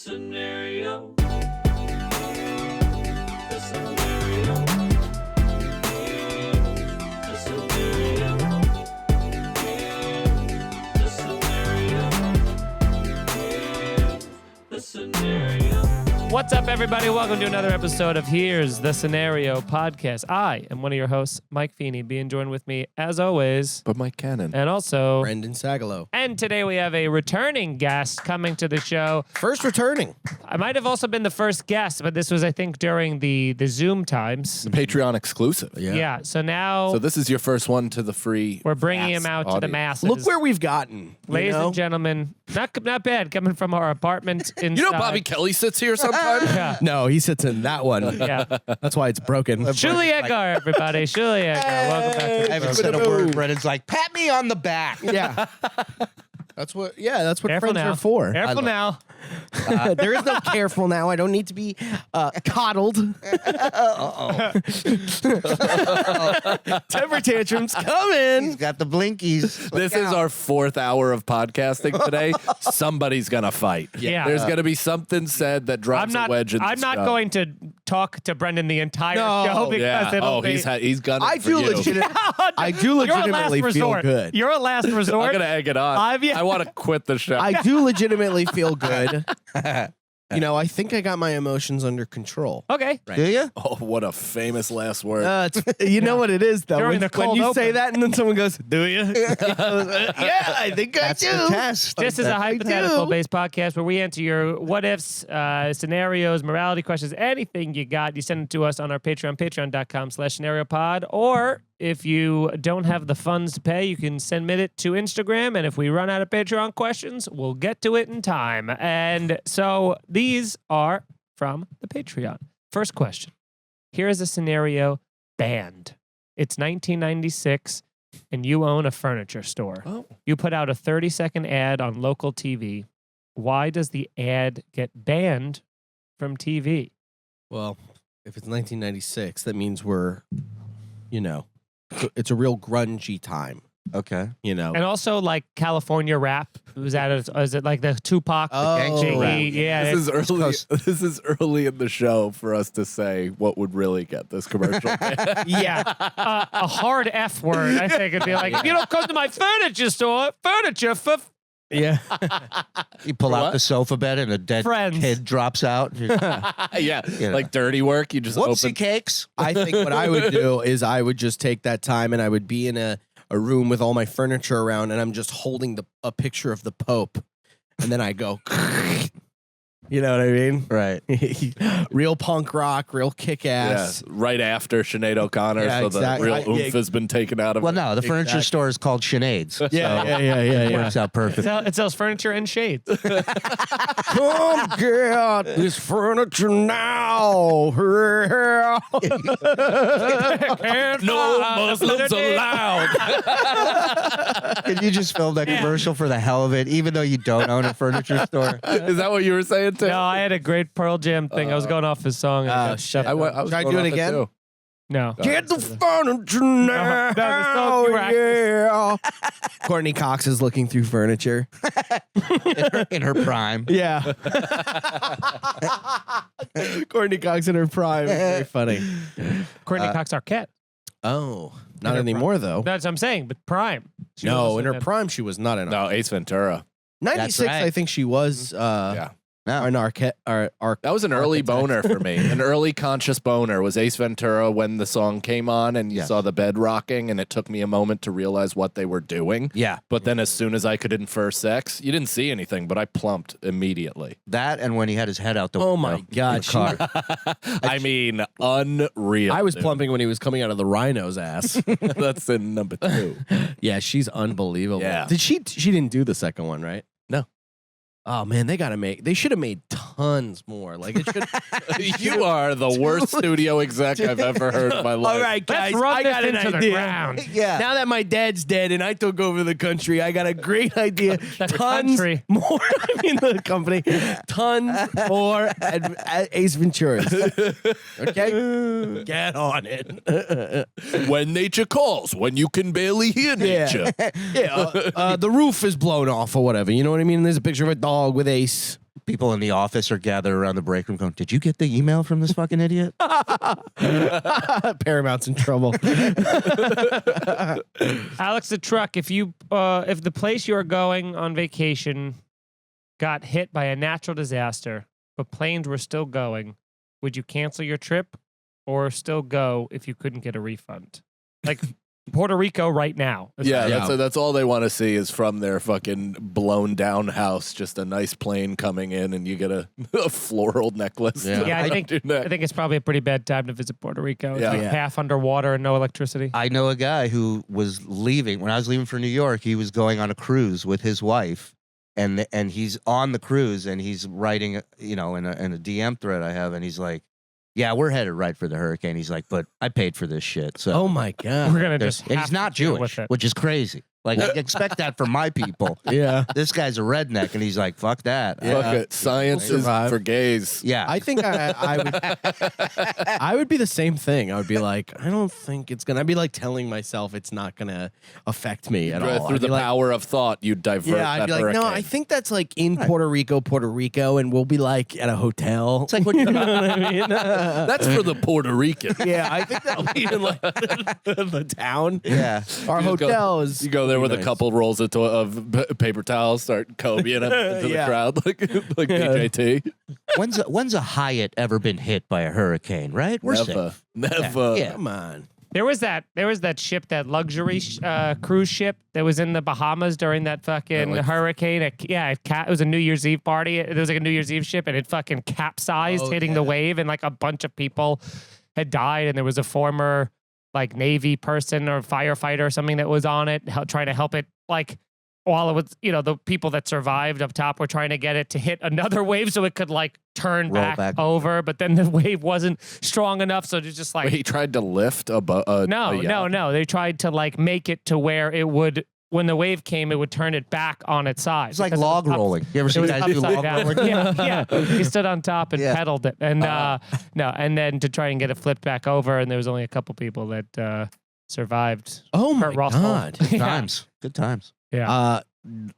scenario. The scenario. The scenario. The scenario. The scenario. What's up, everybody? Welcome to another episode of Here's the Scenario podcast. I am one of your hosts, Mike Feeney, being joined with me, as always, But Mike Cannon. and also... Brendan Sagalow. And today we have a returning guest coming to the show. First returning. I might have also been the first guest, but this was, I think, during the Zoom times. The Patreon exclusive. Yeah, so now So this is your first one to the free. we're bringing him out to the audience. masses. Look where we've gotten. Ladies and gentlemen, not bad, coming from our apartment inside. You know Bobby Kelly sits here sometimes? Yeah. No, he sits in that one. Yeah. That's why it's broken. Shuli Egar, everybody. Shuli Egar. Welcome back to I the haven't show. said a word. Brendan's like, pat me on the back. Yeah. That's what Careful friends now. are for. Careful now. There is no careful now. I don't need to be coddled. Temper tantrums He's coming. got the blinkies. This is our 4th hour of podcasting today. Somebody's going to fight. Yeah. There's going to be something said that drops a wedge in the I'm not scrum. going to talk to Brendan the entire No. show because Yeah. it'll Oh, be... he's gunning I for do you. I do You're a legitimately last feel resort. good. You're a last resort. I'm going to egg it on. Yeah. I want to quit the show. I do legitimately feel good. You know, I think I got my emotions under control. Okay. Do you? Oh, what a famous last word. You know what it is, though. During When, the cold when you say open. that and then someone goes, do you? Yeah, I think That's I do. the test. This is a hypothetical-based podcast where we answer your what-ifs, scenarios, morality questions, anything you got. You send it to us on our Patreon, patreon.com/scenariopod. Or if you don't have the funds to pay, you can send it to Instagram. And if we run out of Patreon questions, we'll get to it in time. And so these are from the Patreon. First question. Here is a scenario: band. It's 1996, and you own a furniture store. Oh. You put out a 30-second ad on local TV. Why does the ad get banned from TV? Well, if it's 1996, that means we're, you know, it's a real grungy time, Okay. you know. And also, like, California rap. Was it like the Tupac? Oh, Biggie? rap. Yeah. This is early in the show for us to say what would really get this commercial. yeah. A hard F word, I think. It'd be like, if you don't come to my furniture store, furniture for Yeah. You pull out What? the sofa bed and a dead Friends. kid drops out. Yeah, You know. like dirty work. You just Whoopsie open. cakes. I think what I would do is I would just take that time and I would be in a room with all my furniture around and I'm just holding a picture of the Pope. And then I go, you know what I mean? Right. Real punk rock, real kick Yeah, ass. right after Sinead O'Connor, Yeah, so exactly. the real oomph has been taken out of Well, it. no, the furniture Exactly. store is called Sinead's. Yeah. Works out perfect. it sells furniture and shades. Come get this furniture now. No Muslims allowed. Can you just film that commercial for the hell of it, even though you don't own a furniture store? Is that what you were saying, Tim? No, I had a great Pearl Jam thing. I was going off his song. and I got shit. stuff. I was Should I going do it off again? too. No. Get the furniture now. No, the song you were Yeah. Courtney Cox is looking through furniture. In her prime. Yeah. Courtney Cox in her prime. Very funny. Courtney Cox Arquette. Oh, not her anymore though. That's what I'm saying, but prime. She No, was in her in- prime she was not in. No, Ace Ventura. 96, right. I think she was. Yeah. An Arquette. That was an early Architect. boner for me. An early conscious boner was Ace Ventura when the song came on and you Yes. saw the bed rocking, and it took me a moment to realize what they were doing. Yeah. But then as soon as I could infer sex, you didn't see anything, but I plumped immediately. That and when he had his head out the Oh window. my God, in the car. I mean, unreal. I was dude. plumping when he was coming out of the rhino's ass. That's in number 2. Yeah, she's unbelievable. Yeah. Did she didn't do the second one, right? No. Oh man, they should have made tons more. Like it should. You are the worst studio exec I've ever heard in my life. All right, guys, Let's run I got this an into the idea. ground. Yeah. Now that my dad's dead and I took over the country, I got a great idea. Tons country. more. I mean the company. Tons more Ace Venturas. Okay, get on it. When nature calls, when you can barely hear nature. Yeah, the roof is blown off or whatever. You know what I mean? And there's a picture of a dog with Ace. people in the office are gathered around the break room going, "Did you get the email from this fucking idiot?" Paramount's in trouble. Alex the Truck, if the place you are going on vacation got hit by a natural disaster, but planes were still going, would you cancel your trip or still go if you couldn't get a refund? Like Puerto Rico right now. Yeah, that's all they want to see is from their fucking blown down house, just a nice plane coming in and you get a floral necklace. Yeah, I think it's probably a pretty bad time to visit Puerto Rico. It's Yeah. like half underwater and no electricity. I know a guy who was leaving when I was leaving for New York. He was going on a cruise with his wife, and he's on the cruise and he's writing, in a DM thread I have, and he's like, "Yeah, we're headed right for the hurricane." He's like, "But I paid for this shit." So Oh my god. We're gonna just and have he's not to deal Jewish, with it. which is crazy. Like I expect that from my people. Yeah. This guy's a redneck, and he's like, "Fuck that." Fuck it. Science is Survive. for gays. Yeah, I think I would be the same thing. I would be like, I don't think it's gonna. I'd be like telling myself it's not gonna affect me at all. Through I'd be the like, power of thought, you divert yeah, I'd that be like, hurricane. no, I think that's like in Puerto Rico, and we'll be like at a hotel. it's like what you You know what I mean? That's for the Puerto Rican. Yeah, I think that'll be in like the town. yeah. Our You just go- hotel is. You go there with nice. a couple rolls of paper towels, start Kobeing them into the Yeah. crowd like BJT. When's a Hyatt ever been hit by a hurricane? Right? We're safe. Never. Yeah. Come on. There was that ship, that luxury cruise ship that was in the Bahamas during that fucking hurricane. It was a New Year's Eve party. It was like a New Year's Eve ship, and it fucking capsized, hitting the wave, and like a bunch of people had died. And there was a former like Navy person or firefighter or something that was on it, trying to help it. Like while it was, the people that survived up top were trying to get it to hit another wave so it could like turn Roll back back. over, but then the wave wasn't strong enough, so it's just like. He tried to lift a No. They tried to like make it to where it would, when the wave came, it would turn it back on its side. It's like Because it log was up- rolling. You ever It see was guys do upside log down. rolling? Yeah. He stood on top and Yeah. pedaled it, and and then to try and get it flipped back over, and there was only a couple people that survived. Oh my Kurt Russell. god. Good times. Good times. Yeah.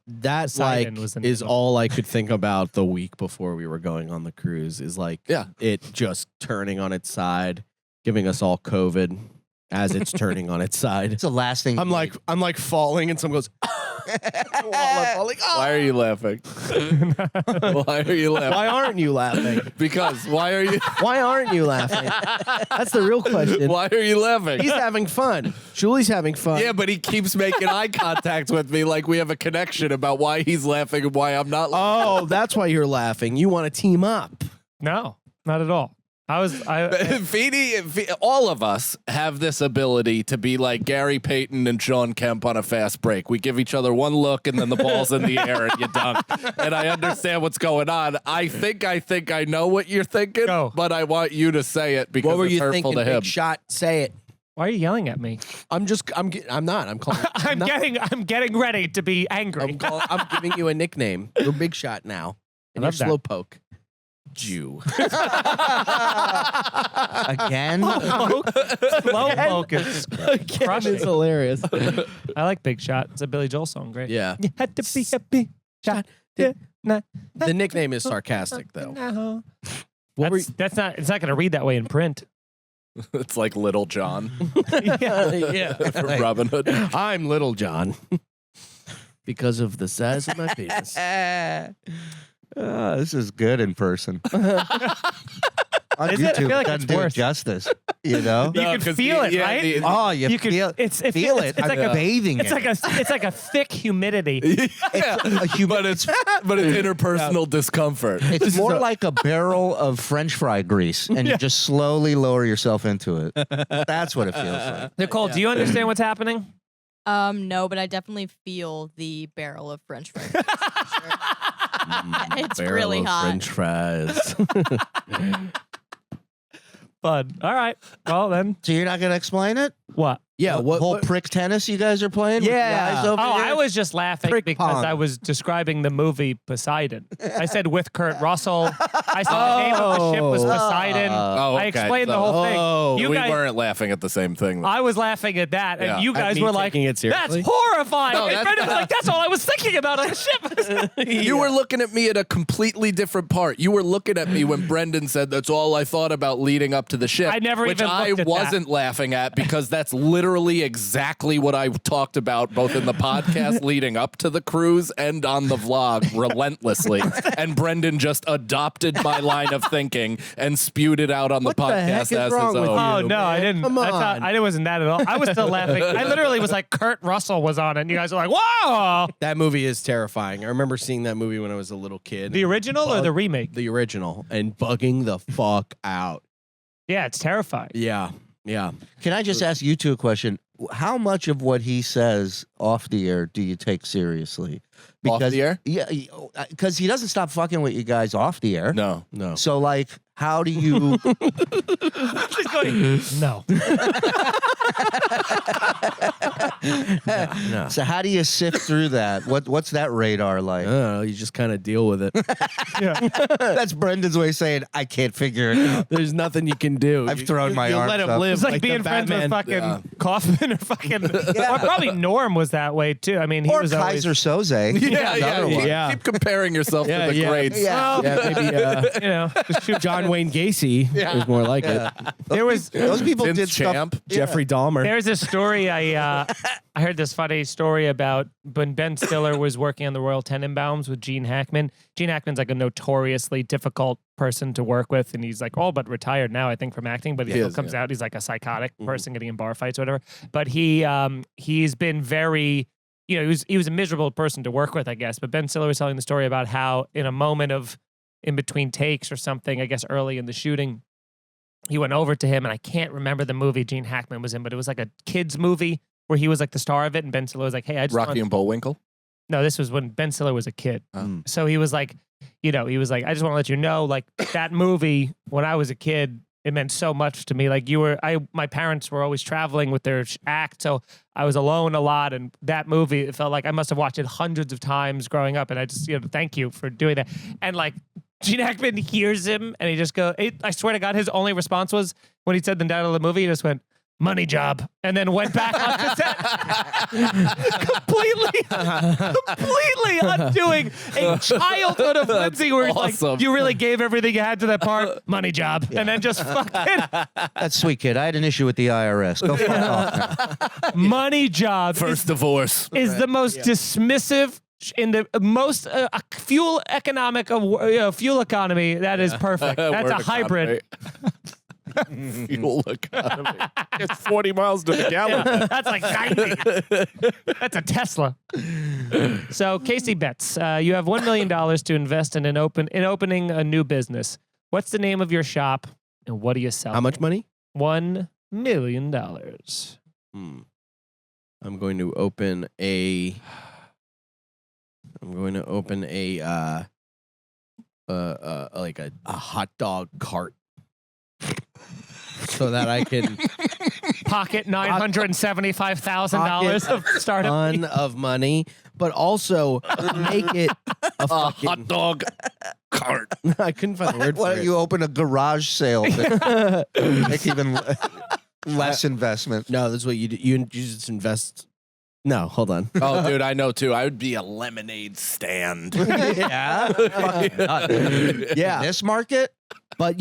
That Poseidon like was the is name of it. all I could think about the week before we were going on the cruise is like Yeah. it just turning on its side, giving us all COVID as it's turning on its side. It's the last thing. I'm like falling and someone goes while I'm falling. Oh, Why are you laughing? Why are you laughing? why aren't you laughing? Because why are you? Why aren't you laughing? That's the real question. Why are you laughing? He's having fun. Shuli's having fun. Yeah, but he keeps making eye contact with me like we have a connection about why he's laughing and why I'm not laughing. Oh, that's why you're laughing. You want to team up. No, not at all. Feeney, all of us have this ability to be like Gary Payton and Sean Kemp on a fast break. We give each other one look and then the ball's in the air and you dunk. And I understand what's going on. I think I know what you're thinking, Go. but I want you to say it because What were it's you hurtful thinking? to him. Big shot. Say it. Why are you yelling at me? I'm not. I'm calling. I'm getting ready to be angry. I'm giving you a nickname. You're Big Shot now. And you're love that. Slowpoke. Jew. again. Slow focus. Again, it's hilarious. I like Big Shot. It's a Billy Joel song. Great. Yeah. You had to be a big shot. The nickname is sarcastic, though. What were That's not. It's not going to read that way in print. It's like Little John yeah. from Robin Hood. I'm Little John because of the size of my penis. This is good in person. On Is it? I YouTube, feel like doesn't it's do it worse. justice. You know? You can 'cause feel it, right? Oh, you can feel it's feel it. It's like I'm a bathing it's in like it. it's like a thick humidity. Yeah, but it's interpersonal discomfort. It's more like a barrel of French fry grease, and you just slowly lower yourself into it. That's what it feels like. Nicole, do you understand what's happening? No, but I definitely feel the barrel of French fries. It's Barrel really of hot. French fries. Fun. All right. Well then, So you're not going to explain it? What? Yeah, The whole prick tennis you guys are playing? with the Yeah. eyes over Oh, here? I was just laughing Prick because pong. I was describing the movie Poseidon. I said with Kurt Russell. I said the name of the ship was Poseidon. Oh, I okay. explained the So- whole thing. Oh. You we guys, weren't laughing at the same thing. I was laughing at that, and Yeah. you At guys me were like, taking it seriously? "That's horrifying." No, and that's- Brendan was like, "That's all I was thinking about on the ship." You were looking at me at a completely different part. You were looking at me when Brendan said that's all I thought about leading up to the ship. I never which even I looked at that. wasn't laughing at because that's literally exactly what I talked about both in the podcast leading up to the cruise and on the vlog relentlessly. And Brendan just adopted my line of thinking and spewed it out on What the the podcast heck is as wrong his with own. Oh you, no, I man? didn't. Come I thought on. I wasn't that at all. I was still laughing. I literally was like, Kurt Russell was on it, and you guys were like, "Whoa!" That movie is terrifying. I remember seeing that movie when I was a little kid. The original or the remake? The original, and bugging the fuck out. Yeah, it's terrifying. Yeah. Yeah. Can I just ask you two a question? How much of what he says off the air do you take seriously? Off the air? Yeah, because he doesn't stop fucking with you guys off the air. No. No. So, like, how do you? Just going, no. No. So, how do you sift through that? What's that radar like? I don't know. You just kind of deal with it. That's Brendan's way of saying I can't figure it out. There's nothing you can do. I've thrown my you'll arms let him up. live. It's like the being friends with Batman. fucking Kaufman or fucking. Or probably Norm was that way too. I mean, he Or was always. Kaiser Soze. Yeah. one. Yeah. Keep comparing yourself Yeah, to the yeah. greats. Yeah. Yeah, maybe You know, just shoot John Wayne Gacy is more like it. there was Those people Vince did Champ. stuff. Jeffrey Dahmer. There's a story I heard this funny story about when Ben Stiller was working on the Royal Tenenbaums with Gene Hackman. Gene Hackman's like a notoriously difficult person to work with, and he's like all but retired now, I think, from acting. But he still comes out. He's like a psychotic person getting in bar fights or whatever. But he's been very, you know, he was a miserable person to work with, I guess. But Ben Stiller was telling the story about how in a moment of in between takes or something, I guess early in the shooting, he went over to him, and I can't remember the movie Gene Hackman was in, but it was like a kid's movie where he was like the star of it, and Ben Stiller was like, "Hey, I just Rocky want-" and Bullwinkle. No, this was when Ben Stiller was a kid. Mm. So he was like, you know, he was like, I just want to let you know, like that movie when I was a kid, it meant so much to me. Like my parents were always traveling with their act, so I was alone a lot. And that movie, it felt like I must have watched it hundreds of times growing up. And I just, you know, thank you for doing that. And like Gene Hackman hears him, and he just goes, I swear to God, his only response was when he said the title of the movie, he just went, "Money job," and then went back onto set. completely undoing a childhood of Lindsay where it's awesome. like, you really gave everything you had to that part, money job, and then just fucking That's sweet, kid. I had an issue with the IRS. Go fuck off. Now. money job First divorce. is the most dismissive in the most fuel economic fuel economy. That is perfect. That's Word a hybrid. economy. Fuel economy. It's 40 miles to the gallon. That's like 90. That's a Tesla. So Casey Betts, you have $1 million to invest in opening a new business. What's the name of your shop, and what do you sell? How much money? $1 million. I'm going to open a like a hot dog cart so that I can Pocket $975,000 of startup. ton of money, but also make it a fucking Hot dog cart. I couldn't find the word Why for don't it. you open a garage sale? Make even less investment. No, this is what you do. You just invest. No, hold on. Oh, dude, I know too. I would be a lemonade stand. Yeah. Yeah. This market? But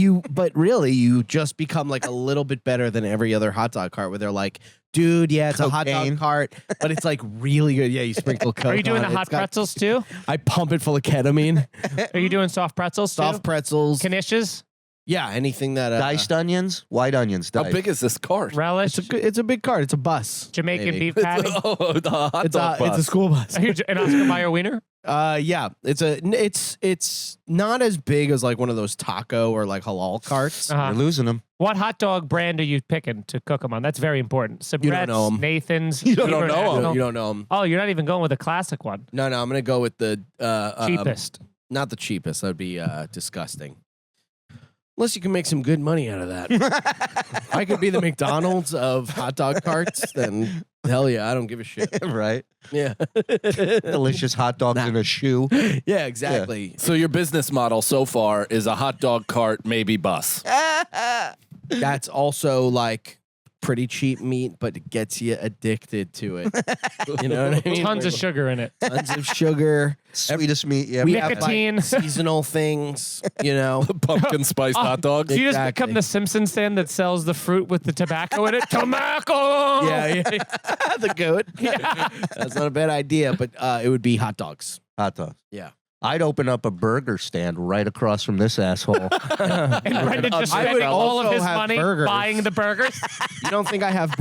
really, you just become like a little bit better than every other hot dog cart where they're like, dude, yeah, it's a hot Cocaine. dog cart, but it's like really good. Yeah, you sprinkle coke. Are you doing on the it. hot It's got- pretzels too? I pump it full of ketamine, Are you doing soft pretzels soft too? pretzels. Knishes, Yeah, anything that Diced onions? White onions How diced. big is this cart? relish, it's a big cart. It's a bus. Jamaican maybe. beef patty. Oh, the hot It's a dog bus. school bus. Are you an Oscar Mayer wiener? Yeah, it's not as big as like one of those taco or like halal carts. Uh-huh. You're losing them. What hot dog brand are you picking to cook them on? That's very important. Sabrett's, know 'em. Nathan's. You don't Beaver know 'em. National. You don't know them. Oh, you're not even going with the classic one. No, I'm gonna go with the Cheapest. not the cheapest. That would be disgusting. Unless you can make some good money out of that. If I could be the McDonald's of hot dog carts, then hell yeah, I don't give a shit. Right? Yeah. Delicious hot dogs in a shoe. Yeah, exactly. So your business model so far is a hot dog cart, maybe bus. That's also like pretty cheap meat, but it gets you addicted to it. You know what I mean? Tons of Like, sugar in it. Tons of sugar. Sweetest meat you ever We had. have Nicotine. like seasonal things, you know. Pumpkin spice hot dogs. Do you just Exactly. become the Simpsons stand that sells the fruit with the tobacco in it? Tobacco! Yeah, the goat. That's not a bad idea, but it would be hot dogs. Hot dogs. Yeah. I'd open up a burger stand right across from this asshole. And Brendan just I spent would all of also his have money burgers. buying the burgers. You don't think I have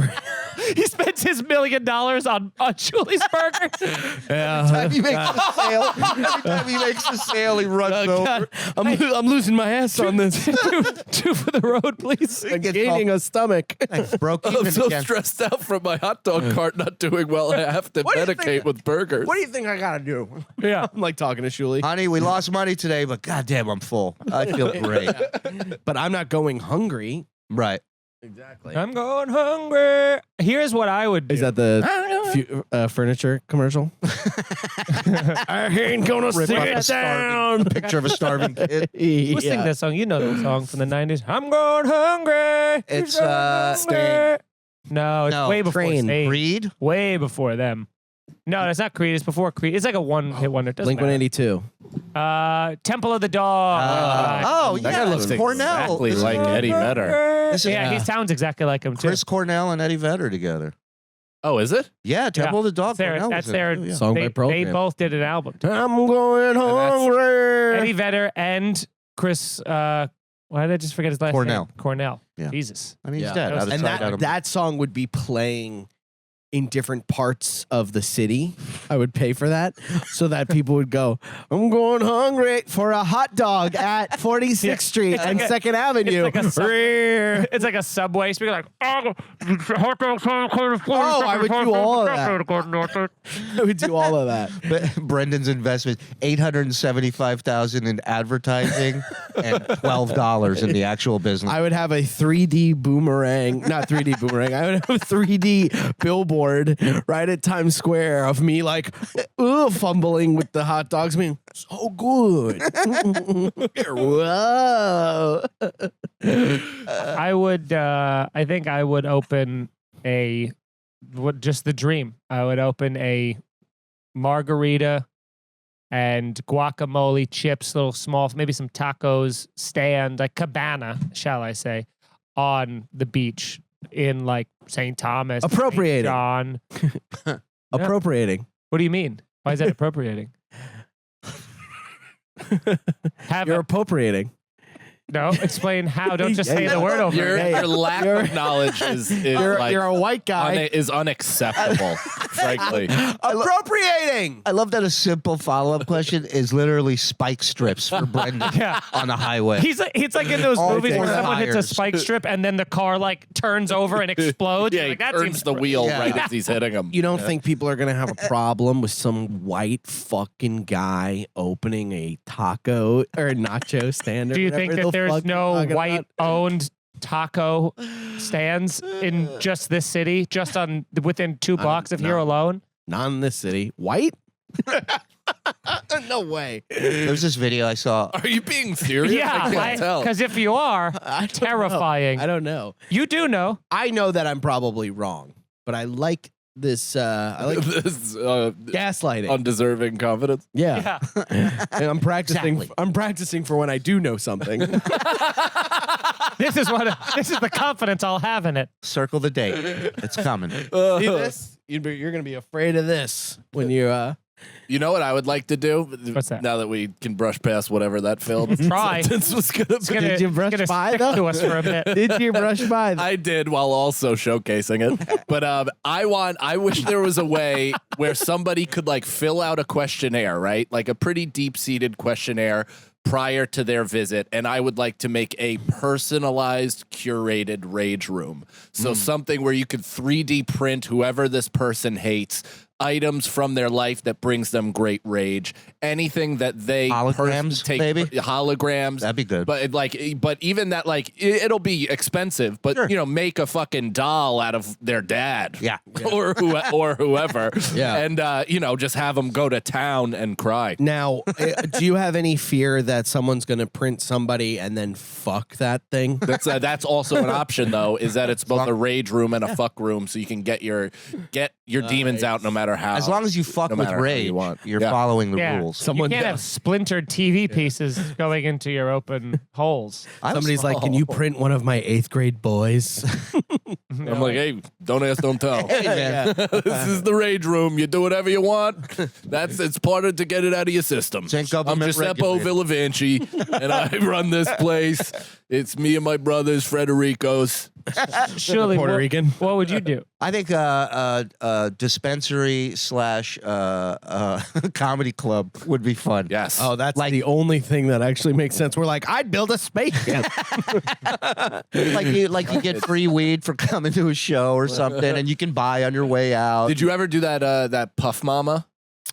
He spends his $1 million on Shuli's burgers. Yeah. Every time he makes a sale, every time he makes a sale, he runs over. I'm losing my ass on this. Two for the road, please. I'm gaining a stomach. Broke I'm even so again. stressed out from my hot dog cart not doing well. I have to What do you medicate think- with burgers. What do you think I gotta do? Yeah. I'm like talking to Shuli. Honey, we lost money today, but goddamn, I'm full. I feel great. But I'm not going hungry. Right. Exactly. I'm going hungry. Here's what I would do. Is that the furniture commercial? I ain't gonna Rip off a sit down. starving picture of a starving kid. Who sing that song? You know the song from the 90s. I'm going hungry. It's, Hungry. No, it's No, way before Train. Stain. Creed? Way before them. No, it's not Creed. It's before Creed. It's like a one-hit wonder. It doesn't Blink matter. 182. Temple of the Dog. Oh, That yeah. guy looks Cornell. exactly This is like Eddie Vedder. This is- Yeah, he sounds exactly like him too. Chris Cornell and Eddie Vedder together. Oh, is it? Yeah, Temple of the Dog. That's their- Cornell that's was in it, their too, yeah. Song by they program. both did an album. I'm going hungry. Eddie Vedder and Chris. Why did I just forget his last Cornell. name? Cornell. Yeah. Jesus. I mean, he's Yeah. dead. That was- I'd have And tried out that song would be playing in different parts of the city. I would pay for that so that people would go, I'm going hungry for a hot dog at 46th Yeah. Street It's and like a- 2nd Avenue. like a subway. It's like a subway speaker, like, oh, I would do all of that. I would do all of that. But Brendan's investment, $875,000 in advertising and $12 in the actual business. I would have a 3D boomerang, not 3D boomerang. I would have a 3D billboard right at Times Square of me like fumbling with the hot dogs. I mean, so good. Whoa. I would. I think I would open just the dream. I would open a margarita and guacamole chips, little small, maybe some tacos stand, like cabana, shall I say, on the beach in like St. Thomas, St. Appropriating. John. Appropriating. What do you mean? Why is that appropriating? Have You're a, appropriating. no, explain how. Don't just say Yeah, the word over. Your, again. your lack You're- of knowledge is You're, like you're a white guy. is unacceptable, frankly. Appropriating. I love that a simple follow-up question is literally spike strips for Brendan Yeah. on the highway. It's like in those All movies where day. someone hits a Tires. spike strip and then the car like turns over and explodes. Yeah, You're he like, that turns seems the wheel Yeah. right as he's hitting him. You don't think people are going to have a problem with some white fucking guy opening a taco or a nacho stand? Or Do you think whatever that the there's fuck no you're talking white about? owned taco stands in just this city, just on within 2 blocks of here no. alone? Not in this city. White? No way. There's this video I saw. Are you being serious? I Yeah, can't tell. because if you are, I don't terrifying. know. I don't know. You do know. I know that I'm probably wrong, but I like this. I like this gaslighting. undeserving confidence. Yeah. Yeah. And I'm practicing. Exactly. I'm practicing for when I do know something. This is the confidence I'll have in it. Circle the date. It's coming. See this? You're going to be afraid of this when you. You know what I would like to do? What's that? Now that we can brush past whatever that film Try. sentence was gonna It's be. gonna, Did you brush it's gonna by, stick though? to us for a bit. Did you brush by? I did while also showcasing it. But I wish there was a way where somebody could like fill out a questionnaire, right? Like a pretty deep-seated questionnaire prior to their visit, and I would like to make a personalized, curated rage room. So something where you could 3D print whoever this person hates items from their life that brings them great rage. Anything that they Holograms, take maybe? holograms. That'd be good. But even that, like, it'll be expensive. But Sure. make a fucking doll out of their dad, Yeah. or whoever, Yeah. and just have them go to town and cry. Now, do you have any fear that someone's going to print somebody and then fuck that thing? That's also an option, though. Is that it's both a rage room and a fuck room, so you can get your demons out no matter how. As long as you fuck no with matter how rage, you want. you're Yeah. following the Yeah. rules. Someone you can't have splintered TV pieces going into your open holes. Somebody's like, "Can you print one of my 8th grade boys?" I'm like, hey, don't ask, don't tell. Hey, man. This is the rage room. You do whatever you want. It's part of to get it out of your system. It's ain't I'm government Giuseppe regulated. Villavanci, and I run this place. It's me and my brothers, Frederico's. Surely, Puerto Rican. What would you do? I think dispensary / comedy club would be fun. Yes. Oh, that's the only thing that actually makes sense. We're like, I'd build a spaceship. like you get free weed for coming to a show or something, and you can buy on your way out. Did you ever do that Puff Mama?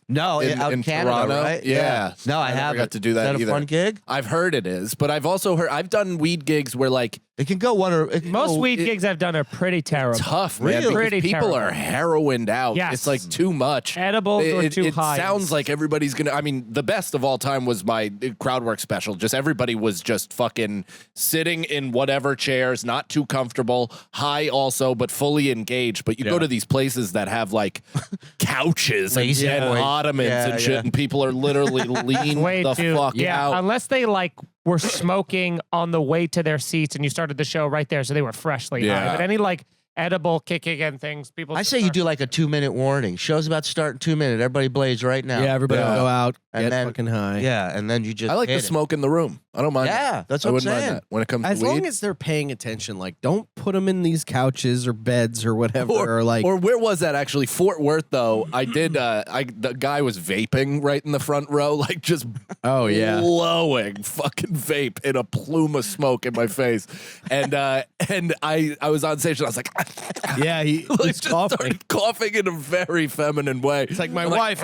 No, out in Canada, Toronto? right? Yeah. No, I never haven't. got to do that Is that either. a fun gig? I've heard it is, but I've also heard I've done weed gigs where like It can go one or it can Most go- weed gigs I've done are pretty terrible. tough, man. Really? because Pretty people terrible. are heroined out. Yes. It's like too much. Edibles or too it high. sounds like everybody's gonna. I mean, the best of all time was my crowd work special. Just everybody was just fucking sitting in whatever chairs, not too comfortable, high also, but fully engaged. But you go to these places that have like couches and, Lazy and boys. ottomans Yeah, and shit, yeah. and people are literally leaning Way the too. fuck Yeah, out. unless they like were smoking on the way to their seats and you started the show right there, so they were freshly high. Yeah. But any like edible kicking and things, people. I just say you start- do like a 2-minute warning. Show's about to start in 2 minutes. Everybody blaze right now. Yeah, everybody Yeah. will go out, And get then- fucking high. Yeah, and then you just I like hit the it. smoke in the room. I don't mind. Yeah, that. that's I what I'm wouldn't mind saying. that when it comes As to weed. long as they're paying attention, like don't put them in these couches or beds or whatever. Or, like, or where was that actually? Fort Worth, though. I did. The guy was vaping right in the front row, like just oh yeah, blowing fucking vape in a plume of smoke in my face, and I was on stage and I was like, yeah, he like, was just coughing. started coughing in a very feminine way. It's like my I'm wife.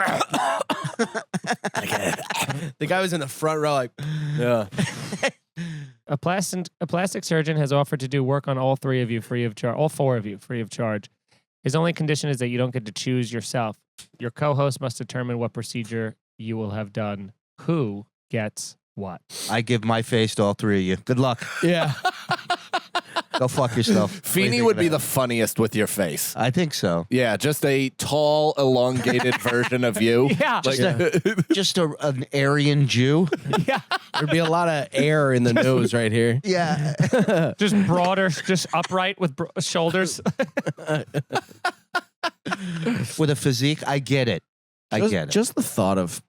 The guy was in the front row, like, Yeah. A plastic surgeon has offered to do work on all three of you free of charge. All four of you free of charge. His only condition is that you don't get to choose yourself. Your co-host must determine what procedure you will have done. Who gets what? I give my face to all three of you. Good luck. yeah. Go fuck yourself. What do you Feeney think would of be that? the funniest with your face. I think so. Yeah, just a tall, elongated version of you. Yeah. Like, Just an Aryan Jew. Yeah. There'd be a lot of air in the nose right here. Yeah. Just broader, just upright with shoulders. With a physique, I get it. I Just, get it. just the thought of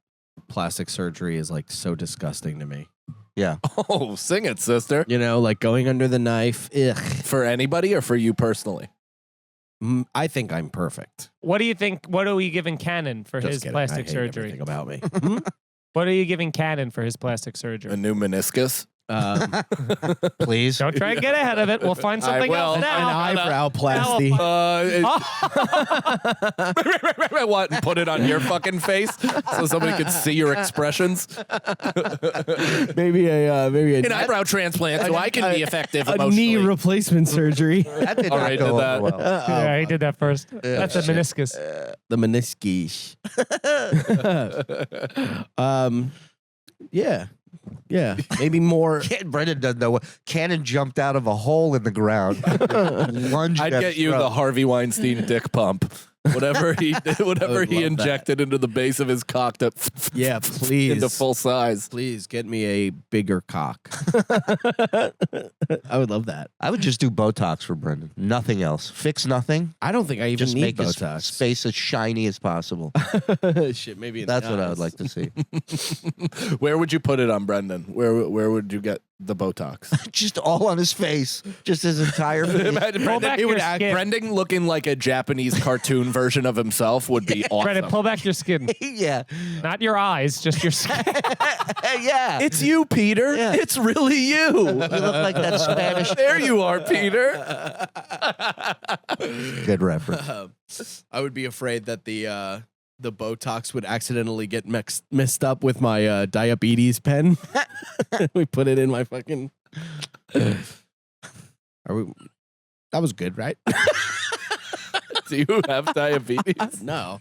plastic surgery is like so disgusting to me. Yeah. oh, sing it, sister. You know, like going under the knife. Ugh. For anybody or for you personally? I think I'm perfect. What do you think? What are we giving Cannon for Just his kidding. I plastic hate surgery? everything about me. What are you giving Cannon for his plastic A surgery? new meniscus? Please. Don't try and get ahead of it. We'll find something will. else An now. eyebrow plasty. What? And put it on your fucking face so somebody could see your expressions? Maybe a An eyebrow transplant so I can be effective a emotionally. knee replacement surgery. That did All not right, go did that. over well. Yeah, he did that first. That's a meniscus. The meniscus. Yeah. Maybe more. Brendan doesn't know what. Cannon jumped out of a hole in the ground. Lunged I'd at get you Trump. the Harvey Weinstein dick pump. Whatever he love injected into the base of his cock to Yeah, please. into full size. Please get me a bigger cock. I would love that. I would just do Botox for Brendan. Nothing else. Fix nothing. I don't think I even Just need make his Botox. face as shiny as possible. Shit, maybe in That's the what I eyes. would like to see. Where would you put it on Brendan? Where would you get the Botox? Just all on his face. Just his entire face. Imagine Pull Brendan, back it your would skin. Brendan looking like a Japanese cartoon version of himself would be awesome. Brendan, pull back your skin. Yeah. Not your eyes, just your skin. Yeah. It's you, Peter. Yeah. It's really you. You look like that Spanish. There you are, Peter. Good reference. I would be afraid that the Botox would accidentally get mixed up with my diabetes pen. We put it in my fucking. Are we? That was good, right? Do you have diabetes? No.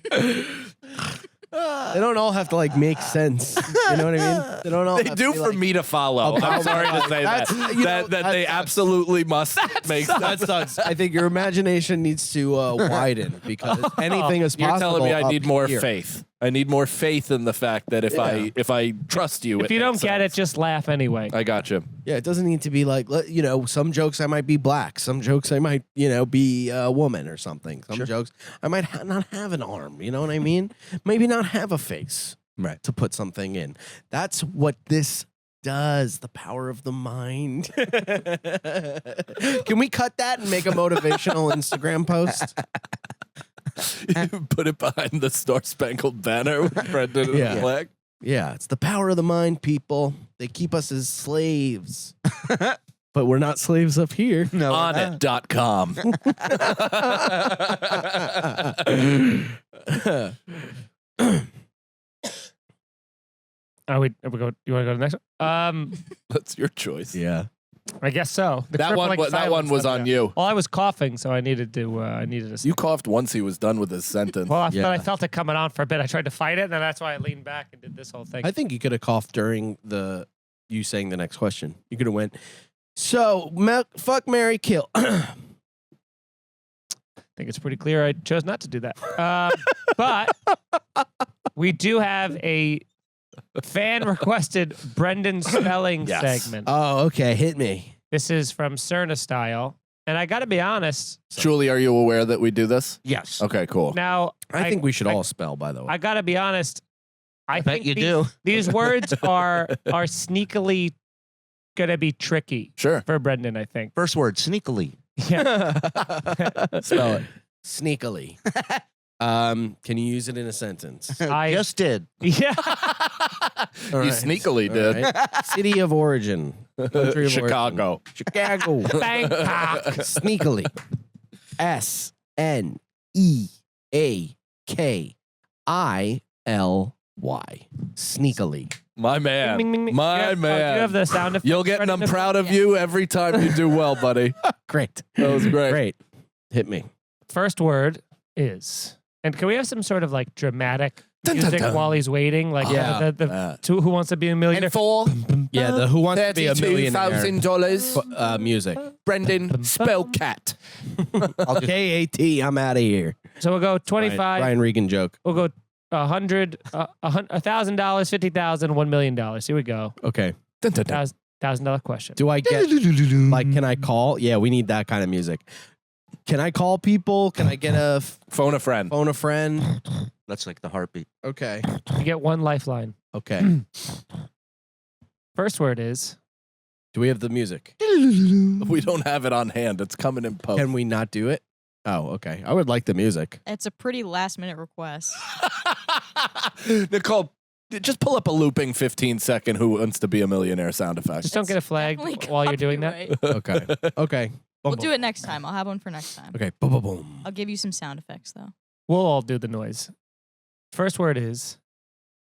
They don't all have to like make sense. You know what I mean? They don't all. They have do to be, for like, me to follow. I'm sorry to say that. That's- you know, That that they sucks. absolutely must make sense. That sucks. I think your imagination needs to widen because anything is possible. You're telling me I up need more here. faith. I need more faith in the fact that if I trust you, If you don't get it, just laugh anyway. I got you. Yeah, it doesn't need to be like, some jokes I might be black. Some jokes I might, be a woman or something. Some jokes I might not have an arm. You know what I mean? Maybe not have a face Right. to put something in. That's what this does. The power of the mind. Can we cut that and make a motivational Instagram post? You put it behind the Star Spangled Banner with Brendan and Yeah. the flag. Yeah, it's the power of the mind, people. They keep us as slaves. But we're not slaves up here. No. Onit.com. Are we go? You want to go to the next one? That's your choice. Yeah. I guess so. The That one, crippling that one silence was let me on know. you. Well, I was coughing, so I needed to. I needed to. You coughed once he was done with his sentence. Well, Yeah. but I felt it coming on for a bit. I tried to fight it, and then that's why I leaned back and did this whole thing. I think you could have coughed during you saying the next question. You could have went, so, fuck, marry, kill. I think it's pretty clear I chose not to do that. But we do have a fan-requested Brendan spelling Yes. segment. Oh, okay. Hit me. This is from Cerna Style. And I got to be honest. Julie, are you aware that we do this? Yes. Okay, cool. Now, I think we should all spell, by the way. I got to be honest. I Bet think you these, do. These words are sneakily going to be tricky Sure. for Brendan, I think. First word, sneakily. Yeah. Spell it. Sneakily. Can you use it in a sentence? I Just did. Yeah. All You right. sneakily All did. right. City of origin. Country of Chicago. origin. Chicago. Bangkok. Sneakily. SNEAKILY. Sneakily. My man. Ming, ming, ming. My Do you have- man. do you have the sound effect? You'll get, and I'm proud of you every time you do well, buddy. Great. That was great. Great. Hit me. First word is, and can we have some sort of like dramatic Dun, dun, music dun. while he's waiting? Like Yeah. the Who Wants to Be a Millionaire? And for Yeah, the Who Wants to Be a Millionaire $32,000, music. Brendan spell cat. KAT, I'm out of here. So we'll go 25. Ryan Regan joke. We'll go $100, $1,000, $50,000, $1 million. Here we go. Okay. Dun, dun, dun. $1,000 question. Do I get, like, can I call? Yeah, we need that kind of music. Can I call people? Can I get a Phone a friend. phone a friend? That's like the heartbeat. Okay. You get one lifeline. Okay. First word is Do we have the music? We don't have it on hand. It's coming in post. Can we not do it? Oh, okay. I would like the music. It's a pretty last minute request. Nicole, just pull up a looping 15-second Who Wants to Be a Millionaire sound effect. just don't get a flag Definitely while you're doing that. copyright. Okay. Okay. We'll do it next time. I'll have one for next time. Okay. Boom, boom, boom. I'll give you some sound effects though. We'll all do the noise. First word is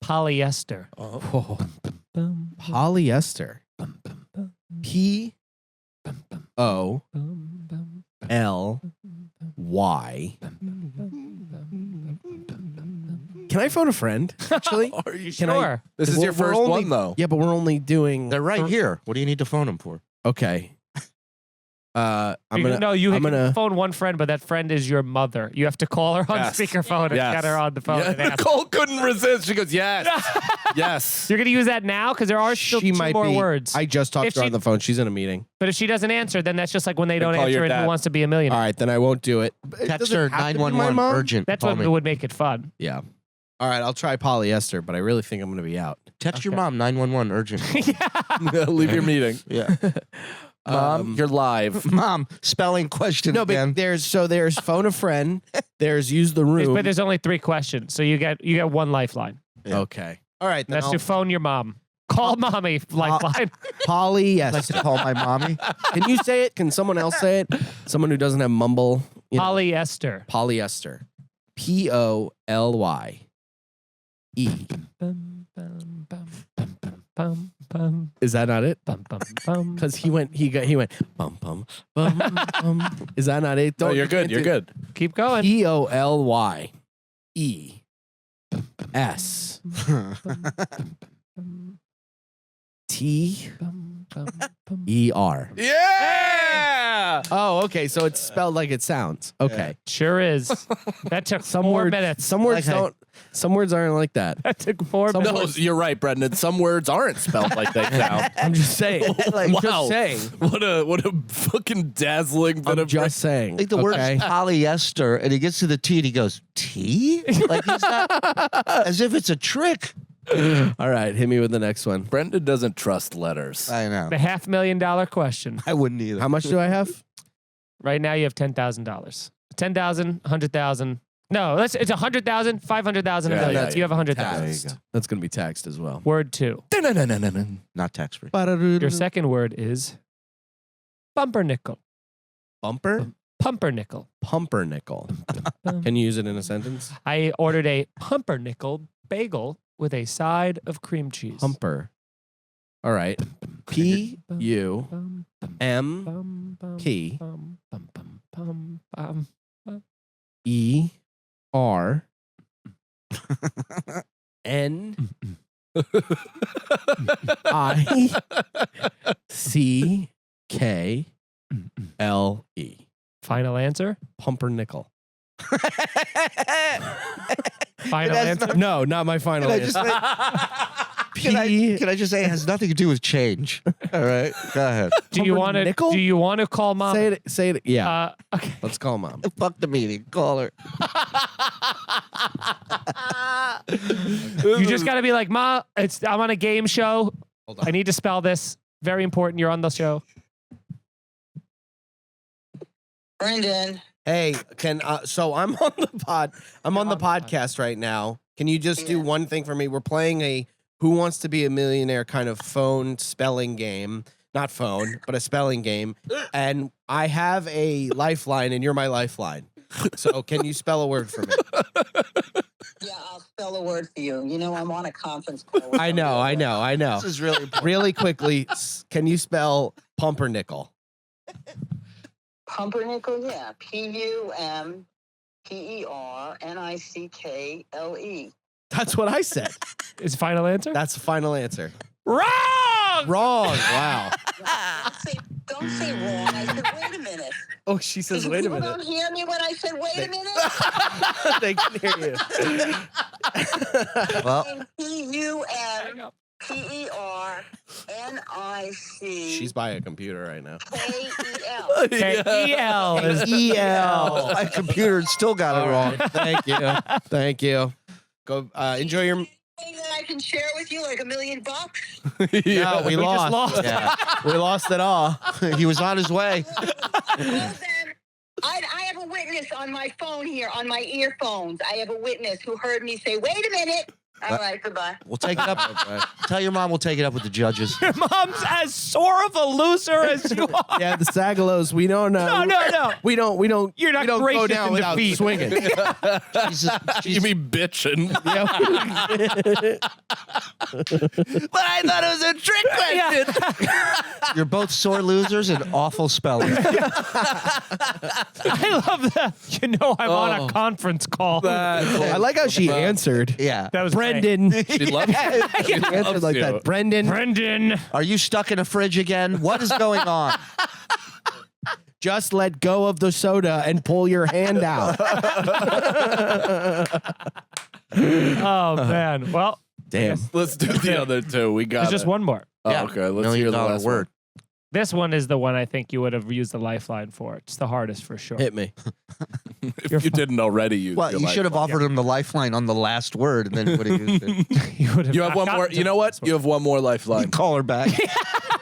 polyester. Oh. Polyester. POLY. Can I phone a friend? Actually, Are you Can I- Sure. This is We're- your we're first only- one, though. yeah, but we're only doing. They're right here. What do you need to phone them for? Okay. I'm gonna. No, you I'm can gonna- phone one friend, but that friend is your mother. You have to call her on Yes. speakerphone and Yes. get her on the phone. Yeah, And ask. Nicole couldn't resist. She goes, yes. Yes. You're gonna use that now because there are still She two might more be. words. I just talked If to her she- on the phone. She's in a meeting. But if she doesn't answer, then that's just like when they don't call answer your and Who dad. Wants to Be a Millionaire. All right, then I won't do it. Text Does it her have to be my 911 mom? urgent. That's Call what me. would make it fun. Yeah. All right, I'll try polyester, but I really think I'm going to be out. Text your Okay. mom 911 urgent. Leave your meeting. Yeah. Mom, you're live. Mom, spelling question No, again. but there's phone a friend. There's use the room. But there's only 3 questions, so you get one lifeline. Okay. All right. Then That's to phone your mom. Call mommy. Lifeline. I'd like to Polyester. call my mommy. Can you say it? Can someone else say it? Someone who doesn't have mumble. Polyester. Polyester. POLYE. Bum, bum, bum, bum, bum, bum, bum, Is that not it? bum, bum, bum. Because he went bum bum bum bum. Is that not it? No, you're good. You're good. Keep going. POLYES. Bum, bum, bum. TER. Yeah. Oh, okay. So it's spelled like it sounds. Okay. Sure is. That took Some 4 words, minutes. Some words Okay. don't. Some words aren't like that. That took 4 Some minutes. No, you're right, Brendan. Some words aren't spelled like they sound. I'm just saying. I'm Wow. just saying. What a fucking dazzling bit I'm of just saying. I think the word okay? is polyester, and he gets to the T and he goes, T? Like he's not, as if it's a trick. All right. Hit me with the next one. Brendan doesn't trust letters. I know. The $500,000 question. I wouldn't either. How much do I have? Right now you have $10,000. 10,000, 100,000. No, it's 100,000, 500,000, Yeah, a million. yeah, So you have 100,000. Taxed. That's going to be taxed as well. Word 2. Not tax free. Your second word is pumpernickel. Bumper? Pumpernickel. Pumpernickel. Can you use it in a sentence? I ordered a pumpernickel bagel with a side of cream cheese. Pumper. All right. PUMP. ER NICKLE. Final answer? Pumpernickel. Final That's answer? No, not my final Can I just answer. say, can I just say it has nothing to do with change? All right. Go ahead. Do you want to? Pumpernickel? Do you want to call mom? Say it. Say it. Yeah. Okay. Let's call mom. Fuck the meeting. Call her. You just got to be like, Ma, I'm on a game show. Hold on. I need to spell this. Very important. You're on the show. Brendan, Hey, so I'm on the pod. I'm on the podcast right now. Can you just do one thing for me? We're playing a Who Wants to Be a Millionaire kind of phone spelling game. Not phone, but a spelling game. And I have a lifeline, and you're my lifeline. So can you spell a word for me? yeah, I'll spell a word for you. You know, I'm on a conference call. with I know. This is really important. Really quickly, can you spell pumpernickel? Pumpernickel, yeah. PUMPERNICKLE. That's what I said. Is final answer? That's the final answer. Wrong. Wrong. Wow. Don't say wrong. I said, wait a minute. Oh, she says, wait a People minute. don't hear me when I said, wait a minute. They can hear you. Well, PUMPERNICKLE. She's by a computer right now. Okay, EL is EL. my computer still got it wrong. Thank you. Thank you. Go enjoy your. Thing that I can share with you, like $1 million. No, we just lost. lost. Yeah. We lost it all. He was on his way. Well, then, I have a witness on my phone here, on my earphones. I have a witness who heard me say, wait a minute. All right, goodbye. We'll take it up. Tell your mom we'll take it up with the judges. Your mom's as sore of a loser as you are. Yeah, the Sagalows. We don't know. No. We don't. You're not we don't go gracious down in without defeat. swinging. You mean bitching? But I thought it was a trick question. You're both sore losers and awful spellers. I love that. You know, I'm on a conference call. I like how she answered. Yeah. That was Brendan. She loves you. She answered like that. Brendan. Brendan. Are you stuck in a fridge again? What is going on? Just let go of the soda and pull your hand out. Oh man. Well, Damn. Let's do the other two. We got there's just one more. Oh, Yeah. okay. Let's $1 hear million the last word. This one is the one I think you would have used the lifeline for. It's the hardest for sure. Hit me. One. If you didn't already use Well, your you should have lifeline. offered him the lifeline on the last word, and then he would have used it. You would have You have not one more. gotten You to know what? this one. You have one more lifeline. Call her back.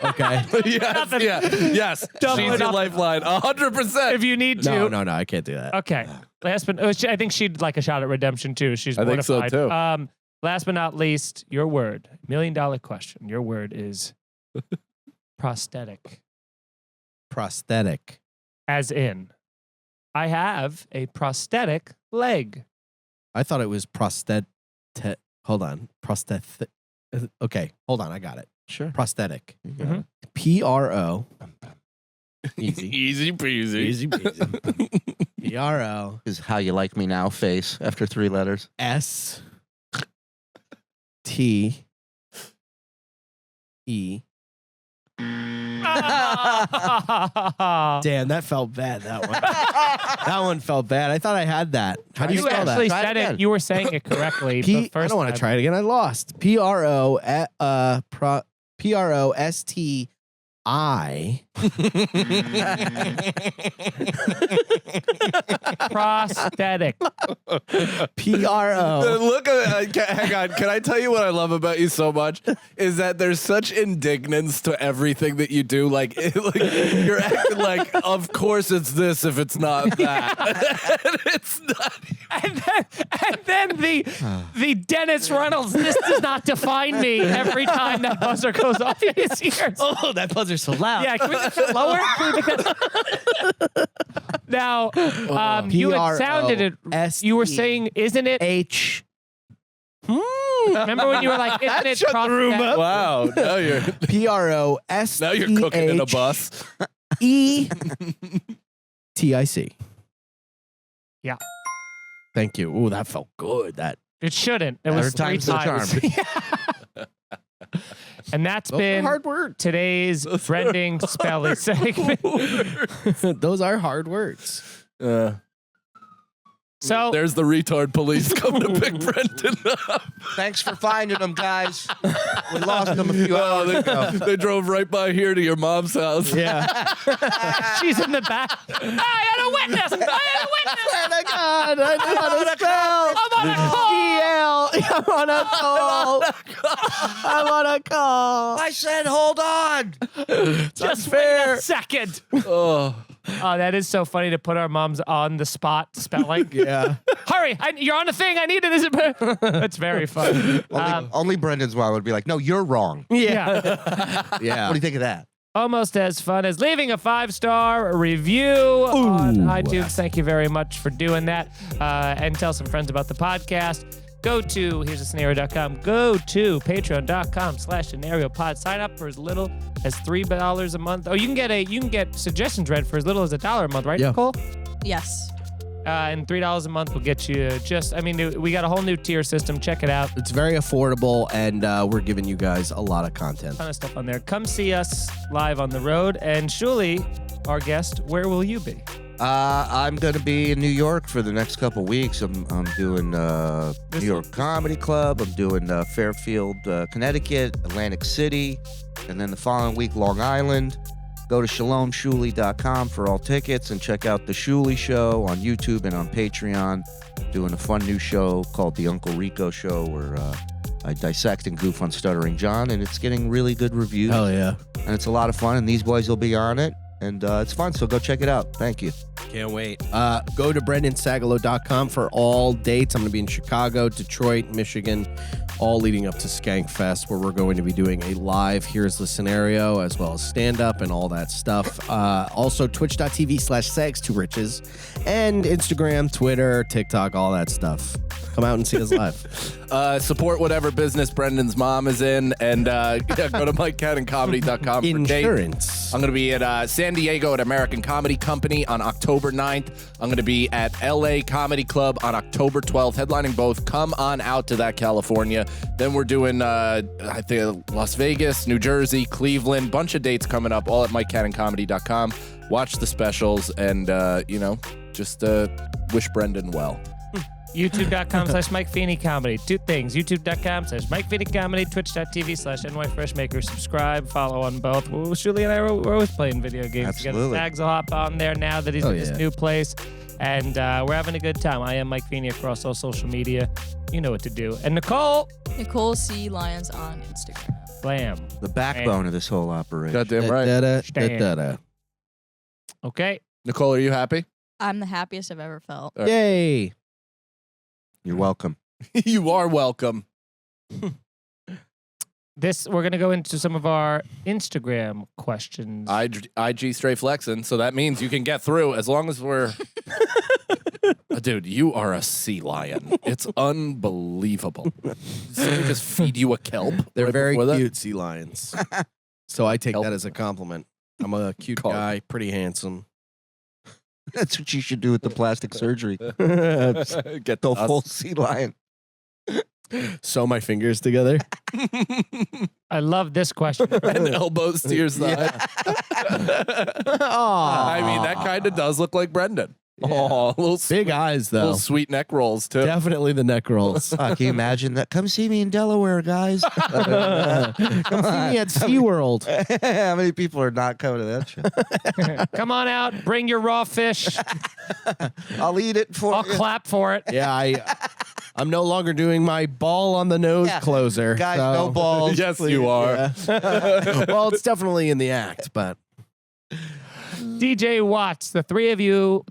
Okay. Yes. Nothing. Yeah. Yes. Double She's it your up. lifeline. 100%. If you need to. No, I can't do that. Okay. Last but I think she'd like a shot at redemption too. She's I think so, mortified. too. Last but not least, your word. $1 million question. Your word is prosthetic. Prosthetic. As in, I have a prosthetic leg. I thought it was hold on. Prosthetic. Okay, hold on. I got it. Sure. Prosthetic. Mhm. PRO. Easy. Easy peasy. Easy peasy. PRO. Is how you like me now face after 3 letters. STE. Damn, that felt bad. That one. That one felt bad. I thought I had that. How do you You spell actually that? Try it said it. again. You were saying it correctly. I the first don't want to time. try it again. I lost. PROSTI. Prosthetic. PRO. Look at hang on. Can I tell you what I love about you so much? Is that there's such indignance to everything that you do. Like you're acting like, of course it's this if it's not that. And it's not. And then the Dennis Reynolds, this does not define me every time that buzzer goes off in his ears. Oh, that buzzer's so loud. Yeah, can we make that lower? Can we make that- Now, you had sounded it. You were saying, isn't it? H. Remember when you were like, isn't it Shut the room prosthetic? up. Wow. Now you're PROSTEH. now you're cooking in a bus. ETIC. Yeah. Thank you. Ooh, that felt good. That It shouldn't. It was Third 3 time's the times. And that's those are been hard words. today's Brending Spelling segment. Those are hard words. So There's the retard police coming to pick Brendan up. Thanks for finding them, guys. We lost them a few Oh, hours ago. they drove right by here to your mom's house. Yeah. she's in the back. I had a witness. I had a witness. Oh my God, I know how to spell. I'm on a call. I'm on a call. I'm on a call. I said, hold on. Just wait a second. Oh. Oh, that is so funny to put our moms on the spot spelling. Yeah. Hurry, you're on the thing. I need it. That's very fun. Only Brendan's mom would be like, no, you're wrong. Yeah. Yeah. What do you think of that? Almost as fun as leaving a 5-star review on iTunes. Thank you very much for doing that. And tell some friends about the podcast. Go to here'sascenario.com. Go to patreon.com/scenariopod. Sign up for as little as $3 a month. Oh, you can get suggestions read for as little as $1 a month, right, Yeah. Nicole? Yes. And $3 a month will get you we got a whole new tier system. Check it out. It's very affordable, and we're giving you guys a lot of content. Ton of stuff on there. Come see us live on the road. And Shuli, our guest, where will you be? I'm going to be in New York for the next couple weeks. I'm doing New York Comedy Club. I'm doing Fairfield, Connecticut, Atlantic City, and then the following week, Long Island. Go to shalomshuli.com for all tickets and check out The Shuli Show on YouTube and on Patreon. Doing a fun new show called The Uncle Rico Show where I dissect and goof on Stuttering John, and it's getting really good reviews. Hell yeah. And it's a lot of fun, and these boys will be on it. And it's fun, so go check it out. Thank you. Can't wait. Go to BrendanSagalow.com for all dates. I'm going to be in Chicago, Detroit, Michigan, all leading up to Skankfest, where we're going to be doing a live Here's the Scenario, as well as stand-up and all that stuff. Also, twitch.tv/sags2riches, and Instagram, Twitter, TikTok, all that stuff. Come out and see us live. Support whatever business Brendan's mom is in, and go to MikeCannonComedy.com for dates. Insurance. I'm going to be at San Diego at American Comedy Company on October 9th. I'm going to be at LA Comedy Club on October 12th, headlining both. Come on out to that, California. Then we're doing, I think, Las Vegas, New Jersey, Cleveland, bunch of dates coming up, all at MikeCannonComedy.com. Watch the specials and, just wish Brendan well. YouTube.com/Mike Feeney Comedy. 2 things. YouTube.com/Mike Feeney Comedy. Twitch.tv/NYFreshmaker. Subscribe. Follow on both. Well, Shuli and I we're always playing video games together. Absolutely. Sags will hop on there now that he's in his new place. And we're having a good time. I am Mike Feeney across all social media. You know what to do. And Nicole, Nicole C. Lyons on Instagram. blam. The backbone of this whole operation. Goddamn right. Stand. Okay. Nicole, are you happy? I'm the happiest I've ever felt. Yay. You're welcome. You are welcome. We're gonna go into some of our Instagram questions. IG straight flexing, so that means you can get through as long as we're. Dude, you are a sea lion. It's unbelievable. Somebody just feed you a kelp. They're right very before that? cute sea lions. So I take Kelp. that as a compliment. I'm a cute Carp. guy, pretty handsome. That's what you should do with the plastic surgery. Get The us. full sea lion. Sew my fingers together. I love this question. and elbows to your side. I mean, that kind of does look like Brendan. Oh, little Big eyes, though. little sweet neck rolls too. Definitely the neck rolls. Can you imagine that? Come see me in Delaware, guys. Come see me at SeaWorld. How many people are not coming to that show? Come on out, bring your raw fish. I'll eat it for I'll you. clap for it. Yeah, I'm no longer doing my ball on the nose Yeah. closer. Guys, so- no balls. Yes, you are. Yeah. Well, it's definitely in the act, but DJ Watts, the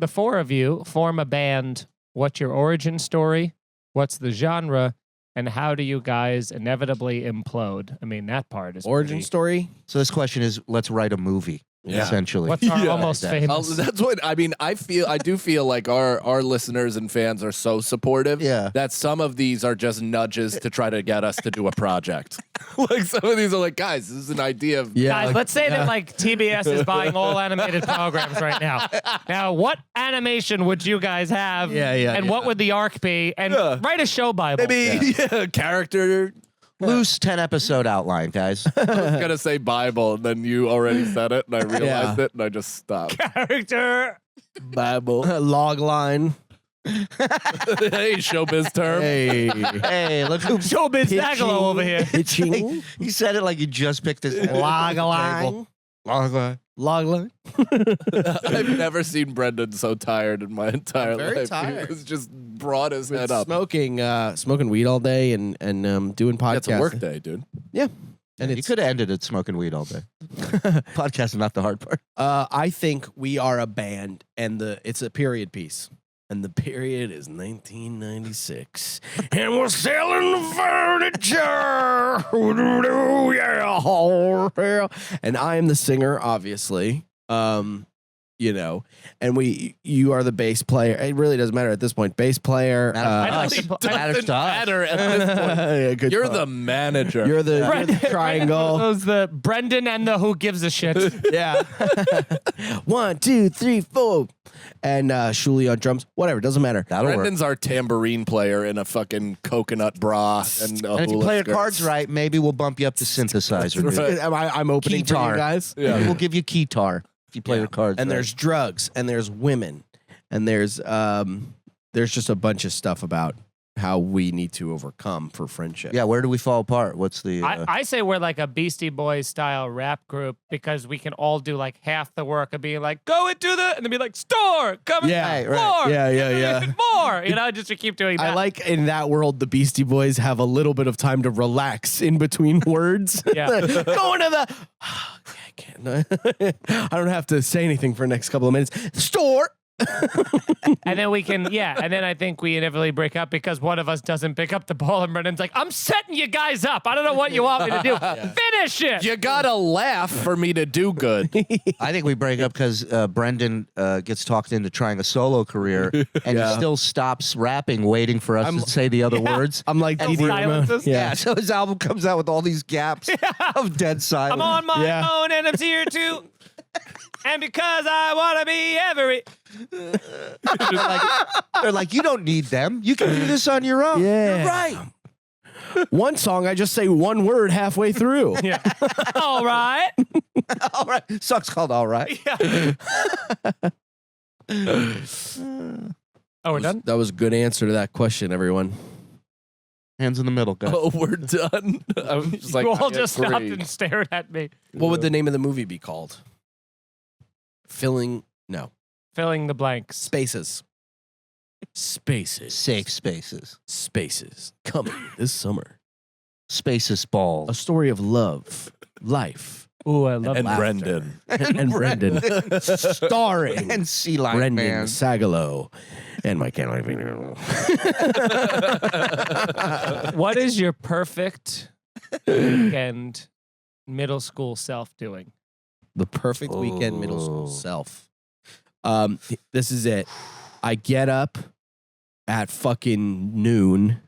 four of you form a band. What's your origin story? What's the genre? And how do you guys inevitably implode? I mean, that part is origin pretty- story. So this question is, let's write a movie, essentially. What's our Yeah. almost famous? That's what I mean. I do feel like our listeners and fans are so supportive. Yeah. That some of these are just nudges to try to get us to do a project. Like some of these are like, guys, this is an idea of Yeah, Guys, let's say that like TBS is buying all animated programs right now. Now, what animation would you guys have? Yeah, And what would the arc be? And Yeah. write a show bible. maybe character. Loose 10-episode outline, guys. I was gonna say Bible, and then you already said it, and I realized it, and I just stopped. Character. Bible. log line. Hey, showbiz term. Hey, Hey, look who Showbiz Sagalow over here. pitching. he said it like he just picked his Log line. Log line. Log line. I've never seen Brendan so tired in my entire Very life. tired. He was just brought his head up. Smoking weed all day and doing podcasts. That's a work day, dude. And You it's could have ended it smoking weed all day. Podcast is not the hard part. I think we are a band, and it's a period piece. And the period is 1996. And we're selling the furniture. Yeah. And I am the singer, obviously. And you are the bass player. It really doesn't matter at this point. Bass player. Matters to us. Matters to us. matter at this point. Yeah, good You're thought. the manager. You're the triangle. Those the Brendan and the Who Gives a Shit. Yeah. 1, 2, 3, 4. And Shuli on drums. Whatever. Doesn't matter. That'll work. Brendan's our tambourine player in a fucking coconut bra and a And if you hula play your skirt. cards right, maybe we'll bump you up to synthesizer. dude. Right. I'm opening for Keytar. you guys. Yeah. We'll give you keytar if you play your cards And right. there's drugs, and there's women, and there's just a bunch of stuff about how we need to overcome for friendship. Yeah, where do we fall apart? What's the... I say we're like a Beastie Boys style rap group because we can all do like half the work of being like, go into and then be like, store, come Yeah, in, right. more, Yeah. more. Just to keep doing that. I like in that world the Beastie Boys have a little bit of time to relax in between words. Yeah. Going to the I can't. I don't have to say anything for the next couple of minutes. Store. And then we can, and then I think we inevitably break up because one of us doesn't pick up the ball and Brendan's like, I'm setting you guys up. I don't know what you want me to do. Finish it. You gotta laugh for me to do good. I think we break up because Brendan gets talked into trying a solo career, and he still stops rapping, waiting for us to say the other words. I'm like And Dee Dee Ramone. silences. Yeah, so his album comes out with all these gaps of dead silence. I'm on my Yeah. own and I'm here too. And because I want to be every. They're like, you don't need them. You can do this on your own. Yeah. You're right. One song I just say one word halfway through. Yeah. All right. All right. Song's called All Right. Yeah. Oh, we're done? That was a good answer to that question, everyone. Hands in the middle, guys. Oh, we're done. I was just like, you all I just stopped agree. and stared at me. What would the name of the movie be called? Filling Filling the blanks. spaces. Spaces. Safe spaces. Spaces. Coming this summer. Spaces A balls. story of love, life, Ooh, I love And laughter. Brendan. and Brendan. Starring And Sea Lion Brendan Man. Sagalow and my cat. What is your perfect weekend middle school self doing? The perfect weekend middle school Oh. self. This is it. I get up at fucking noon.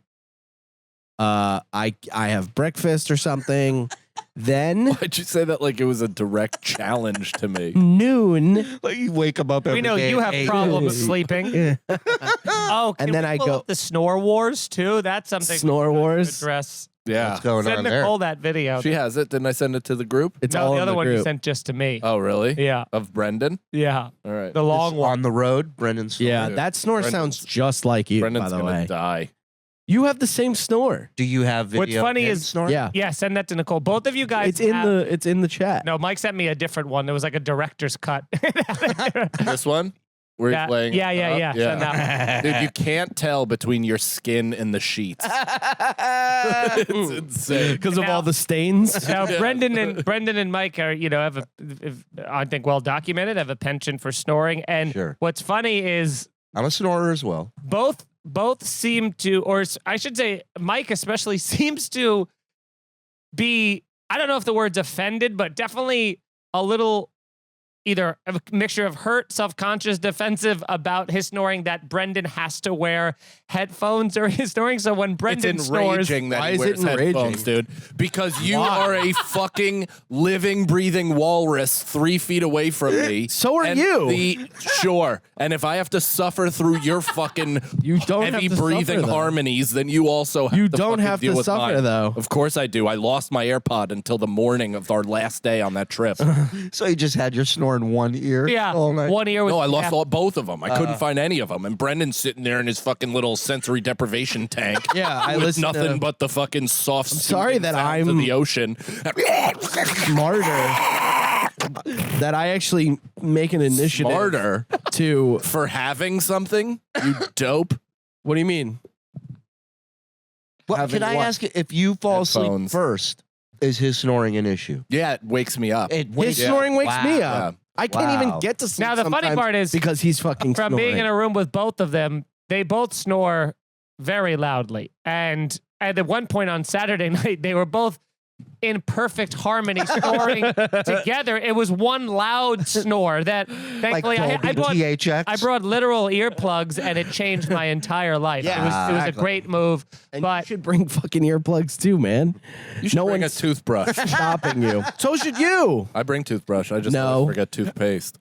I have breakfast or something. Then Why'd you say that like it was a direct challenge to me? noon. Like you wake him up every We know day you at have 8. problems sleeping. Oh, can And then we I pull go- up the Snore Wars too. That's something Snore we should Wars? address. Yeah. What's going Send on there? Nicole that video. She has it. Didn't I send it to the group? It's no, all the in other the one you group. sent just to me. Oh, really? Yeah, Of Brendan? yeah, All right. the long one. On the road, Brendan Snore. Yeah, that snore Brendan's- sounds just like you, Brendan's by the gonna way. die. You have the same snore. Do you have video? What's funny and is- Snore? Yeah. Yeah, send that to Nicole. Both of you guys. It's in have- the chat. No, Mike sent me a different one. There was like a director's cut. This one? Where yeah, you're playing? yeah, yeah, up? yeah. Send that one. Dude, you can't tell between your skin and the sheets. It's insane. Because of Now- all the stains. Now, Brendan and Mike are, have I think well documented, have a penchant for snoring. And Sure. what's funny is I'm a snorer as well. both seem to, or I should say, Mike especially seems to be, I don't know if the word's offended, but definitely a little either a mixture of hurt, self-conscious, defensive about his snoring that Brendan has to wear headphones or his snoring. So when Brendan It's snores, enraging that Why he is it wears headphones, dude. Because you are a fucking living, breathing walrus 3 feet away from me. So are And you. Sure. And if I have to suffer through your fucking You don't have heavy to breathing suffer, though. harmonies, then you also have You to don't fucking have deal to with suffer, mine. though. Of course I do. I lost my AirPod until the morning of our last day on that trip. So you just had your snore in one ear yeah, all night. one ear with No, I lost both of them. I couldn't find any of them. And Brendan's sitting there in his fucking little sensory deprivation tank. Yeah, I with listen nothing to but the fucking soft. sorry soothing that sounds of I'm- the ocean. smarter. That I actually make an initiative Smarter to. for having something. You dope. What do you mean? Well, having can I what? ask you, if you fall asleep Headphones. first, is his snoring an issue? Yeah, it wakes me up. It His snoring wakes me Yeah. up. I can't even Wow. get to sleep. Now, the funny sometimes part is, because he's fucking from snoring. being in a room with both of them, they both snore very loudly. And at one point on Saturday night, they were both in perfect harmony, snoring together. It was one loud snore that, thankfully, like I brought. THX? I brought literal earplugs, and it changed my entire life. Yeah, it was a exactly. great move. And but you should bring fucking earplugs too, man. You should no bring a one's toothbrush. stopping you. So should you. I bring toothbrush. I just No. always forget toothpaste.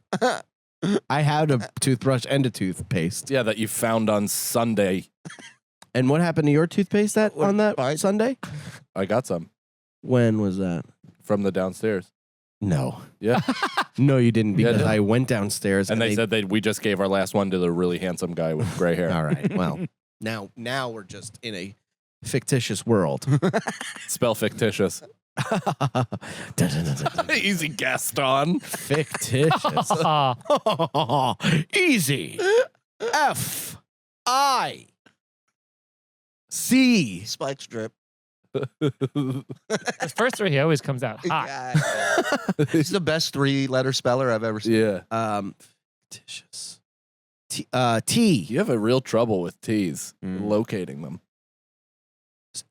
I had a toothbrush and a toothpaste. Yeah, that you found on Sunday. And what happened to your toothpaste on that Fine. Sunday? I got some When was that? from the downstairs. No. Yeah. No, you didn't, Yeah, because no. I went downstairs And they said we just gave our last one to the really handsome guy with gray hair. all right, well, now we're just in a fictitious world. Spell fictitious. Easy Gaston. Fictitious. Easy. F-I-C. Spike strip. the first three, he always comes out hot. He's the best 3-letter speller I've ever seen. Yeah. Fictitious. T. You have a real trouble with T's, Mm. locating them.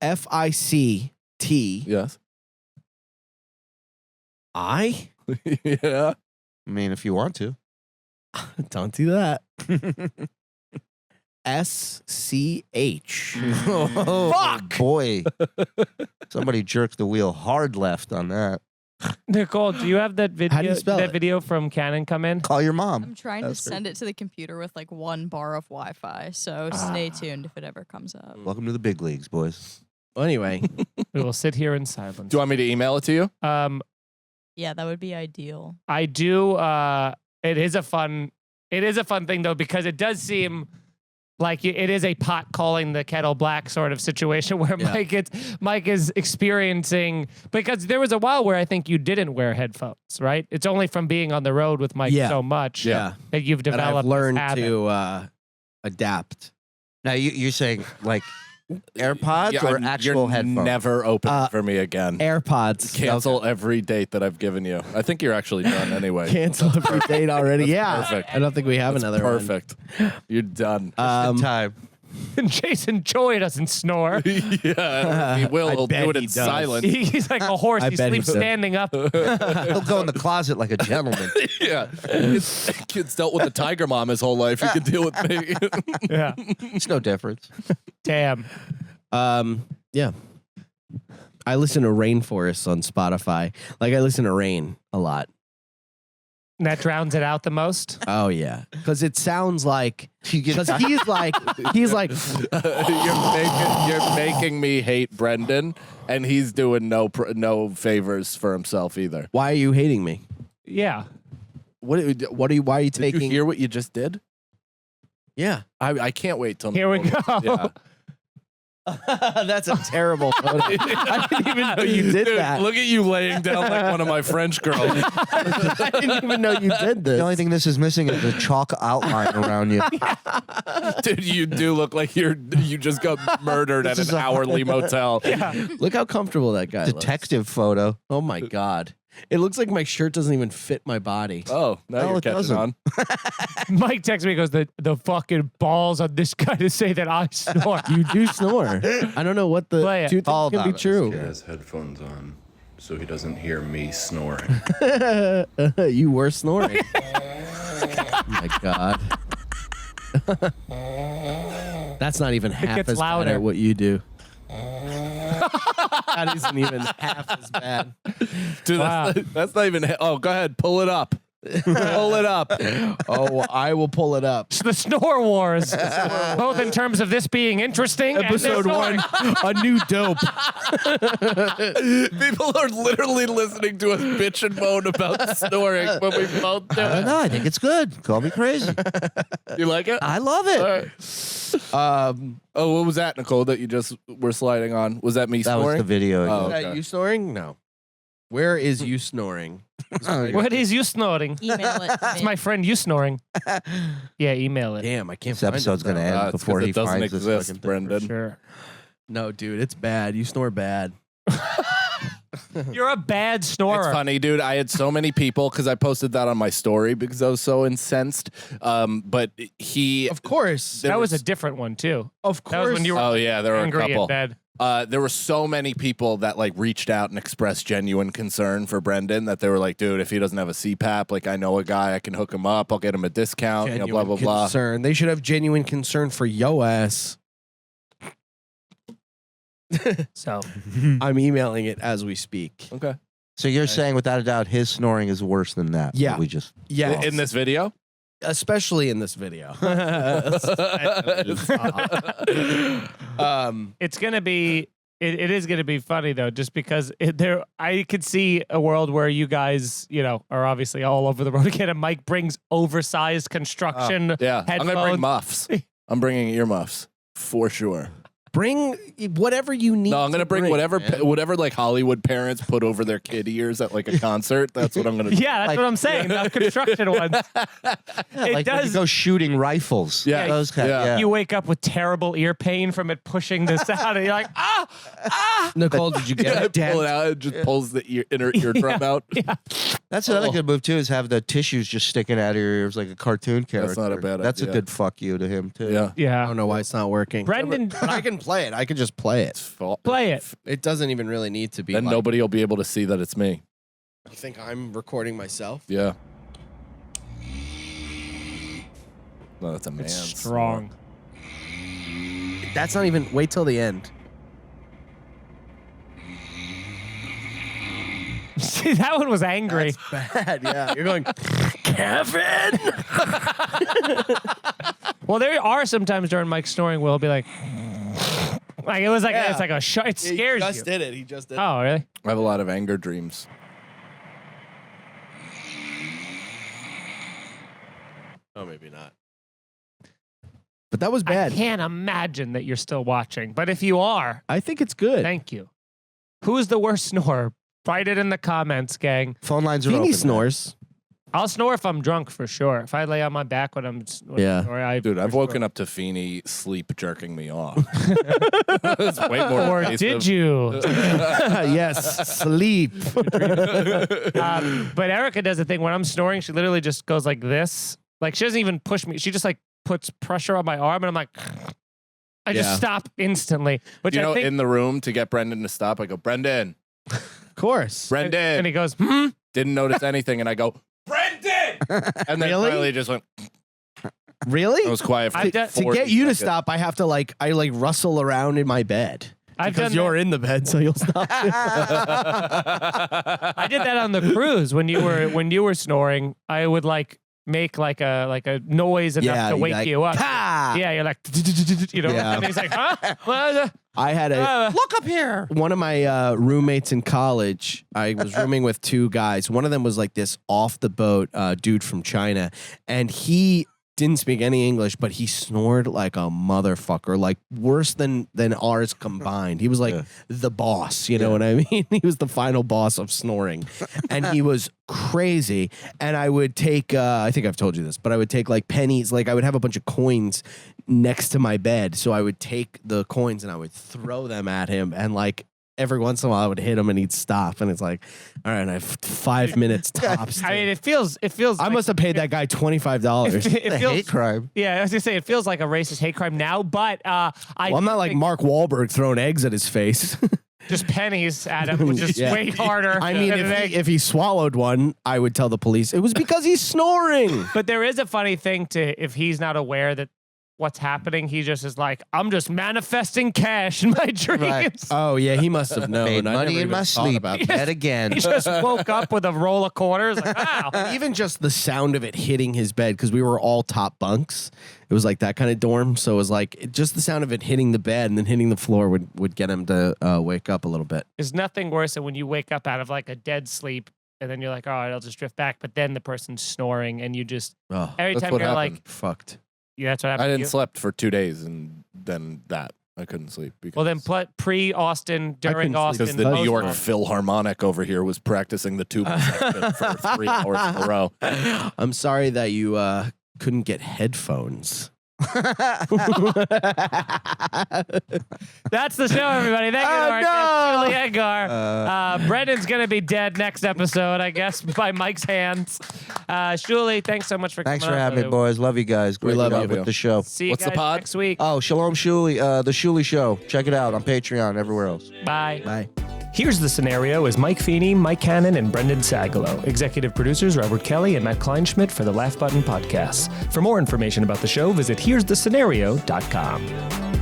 F-I-C-T. Yes. I? Yeah. I mean, if you want to. Don't do that. S-C-H. Oh, Fuck! boy. Somebody jerked the wheel hard left on that. Nicole, do you have that video? How do you spell that it? video from Canon come in? Call your mom. I'm trying to That's great. send it to the computer with like 1 bar of Wi-Fi, so stay tuned if it ever comes up. Welcome to the big leagues, boys. Well, anyway, We will sit here in silence. Do you want me to email it to you? Yeah, that would be ideal. I do. It is a fun thing though, because it does seem like it is a pot calling the kettle black sort of situation where Yeah. Mike is experiencing, because there was a while where I think you didn't wear headphones, right? It's only from being on the road with Mike Yeah. so much yeah. that you've And developed I've this learned habit. to adapt. Now, you're saying, like, AirPods Yeah, or I'm- actual you're headphones? never open for me again. AirPods. Cancel every date that I've given you. I think you're actually done anyway. Cancel every date already. Yeah. perfect. I don't think we have That's another one. perfect. You're done. Time. And Jason Joy doesn't snore. yeah, he will. I He'll bet do it he in does. silence. He's like a horse. I He bet he sleeps does. standing up. He'll go in the closet like a gentleman. yeah, kid's dealt with the tiger mom his whole life. He can deal with me. Yeah. It's no difference. Damn. Yeah. I listen to rainforests on Spotify. Like I listen to rain a lot. And that drowns it out the most. Oh yeah, because it sounds like You get because he's like You're making me hate Brendan, and he's doing no favors for himself either. why are you hating me? Yeah. Why are you Did taking? you hear what you just did? Yeah, I can't wait till Here we go. Yeah. that's a terrible photo. I didn't even know you did Dude, that. look at you laying down like one of my French girls. I didn't even know you did this. The only thing this is missing is the chalk outline around you. Dude, you do look like you just got murdered at This is an a- hourly motel. Yeah. Look how comfortable that guy looks. Detective photo. Oh my god, it looks like my shirt doesn't even fit my body. Oh, now No, you're it catching doesn't. on. Mike texts me, goes, the fucking balls on this guy to say that I snore. You do snore. I don't know what the Play it. two things Hold can on. be true. He has headphones on, so he doesn't hear me snoring. You were snoring. Oh my god. That's not even half gets as bad louder. at what you do. That isn't even half as bad. Dude, Wow. that's not even. Oh, go ahead, pull it up. Pull it up. Oh, I will pull it up. It's the Snore Wars. Both in terms of this being interesting Episode and 1, a new dope. People are literally listening to us bitch and moan about snoring when we both do I don't it. know. I think it's good. Call me crazy. You like it? I love it. All right. Oh, what was that, Nicole, that you just were sliding on? Was that me That was snoring? the video. Oh. Is that Okay. you snoring? No. Where is you snoring? What is you snoring? Email it. to It's me. my friend you snoring. Yeah, email it. Damn, I can't This find episode's it, going to though. end It's 'cause before he it doesn't finds this exist, fucking thing. Brendan. Sure. No, dude, it's bad. You snore bad. You're a bad snorer. It's funny, dude. I had so many people because I posted that on my story because I was so incensed. But he, Of course. That was a different one too. Of That was course. when you were oh yeah, there were a angry in couple. bed. There were so many people that like reached out and expressed genuine concern for Brendan that they were like, dude, if he doesn't have a CPAP, like I know a guy, I can hook him up, I'll get him a discount, genuine blah blah blah. concern. They should have genuine concern for yo ass. So I'm emailing it as we speak. Okay. So you're saying, without a doubt, his snoring is worse than that? Yeah. that we just Yeah, In this video. especially in this video. it's gonna be. It is gonna be funny though, just because I could see a world where you guys, are obviously all over the road again, and Mike brings oversized construction. Yeah, I'm gonna bring Headphones. muffs. I'm bringing earmuffs for sure. Bring whatever you need. No, I'm gonna bring whatever man. whatever like Hollywood parents put over their kid ears at like a concert. That's what I'm gonna do. Yeah, that's Like- what I'm saying. The construction one. It like when does. you go shooting rifles. Yeah. those kind. Yeah. Yeah. You wake up with terrible ear pain from it pushing this out, and you're like, Nicole, did you get it? Pull it out. It just pulls the inner eardrum out. That's another good move too. Is have the tissues just sticking out of your ears like a cartoon character. not a bad That's idea. a good fuck you to him too. Yeah. I yeah. don't know why it's not working. Brendan, I can play it. I can just play it. play it. It doesn't even really need to be. Then like, nobody will be able to see that it's me. You think I'm recording myself? Yeah. No, that's a man. It's strong. That's not even. Wait till the end. See, that one was angry. Bad. Yeah, you're going, Kevin. Well, there are sometimes during Mike snoring, we'll be like it was like Yeah. it's like a shot. It scares He just you. did it. He just did. Oh, really? I have a lot of anger dreams. Oh, maybe not. But that was I bad. can't imagine that you're still watching. But if you are, I think it's good. thank you. Who's the worst snorer? Write it in the comments, gang. Phone lines are open. Feeney snores. I'll snore if I'm drunk for sure. If I lay on my back when I'm Yeah. snoring, Dude, I've woken up to Feeney sleep jerking me off. It's way more Or invasive. did you? Yes, sleep. But Erica does the thing when I'm snoring. She literally just goes like this. Like she doesn't even push me. She just like puts pressure on my arm, and I'm like, I just Yeah. stop instantly. Which You I know, think. in the room to get Brendan to stop, I go, Brendan, Of course. Brendan. and he goes, Didn't notice anything, and I go, Brendan! And then Really? finally just went, Really? I was quiet for I've done- To 40 get you to seconds. stop, I have to I rustle around in my bed. I've Because done you're that. in the bed, so you'll stop. I did that on the cruise when you were snoring. I would make like a noise enough Yeah, to you wake like, you up. "Ha!" Yeah, you're like, Yeah. and he's like, huh? What? I had Look up here. one of my roommates in college. I was rooming with two guys. One of them was like this off the boat dude from China, and he didn't speak any English, but he snored like a motherfucker, like worse than ours combined. He was like the boss, you know what I mean? He was the final boss of snoring, and he was crazy. And I would take, I think I've told you this, but I would take like pennies, like I would have a bunch of coins next to my bed, so I would take the coins and I would throw them at him, and like every once in a while I would hit him and he'd stop, and it's like, all right, I have 5 minutes tops. I mean, it feels. I must have paid that guy $25. It A feels. hate crime. Yeah, I was gonna say it feels like a racist hate crime now, but Well, I'm not like Mark Wahlberg throwing eggs at his face. just pennies at him, which is Yeah. way harder. I mean, than an egg. if he swallowed one, I would tell the police it was because he's snoring. But there is a funny thing to if he's not aware that what's happening, he just is like, I'm just manifesting cash in my dreams. Right. Oh yeah, he must have known. Made I money never in even my thought sleep about Yes. yet again. He just woke up with a roll of quarters. Like, wow. even just the sound of it hitting his bed, because we were all top bunks. It was like that kind of dorm, so it was like just the sound of it hitting the bed and then hitting the floor would get him to wake up a little bit. There's nothing worse than when you wake up out of like a dead sleep and then you're like, all right, I'll just drift back. But then the person's snoring and you just, Oh, every That's time what you're happened. like, fucked. yeah, that's what I happened. to didn't you. sleep for 2 days, and then that. I couldn't sleep. Because, Well, then pre-Austin, during couldn't sleep Austin. because the New York post- Philharmonic over here was practicing the tuba section for 3 hours in a row. I'm sorry that you couldn't get headphones. That's the show, everybody. Thank you to our Oh, guest, Shuli Egar. Brendan's going to be dead next episode, I guess, by Mike's hands. Shuli, thanks so much for Thanks coming for on. having me, boys. Love you guys. Great love job you. with the show. See you What's the guys pod? next week. Oh, Shalom Shuli, the Shuli Show. Check it out on Patreon, everywhere else. Bye. Bye. Here's the Scenario is Mike Feeney, Mike Cannon, and Brendan Sagalow. Executive producers Robert Kelly and Matt Kleinschmidt for the Laugh Button Podcasts. For more information about the show, visit here'sthescenario.com.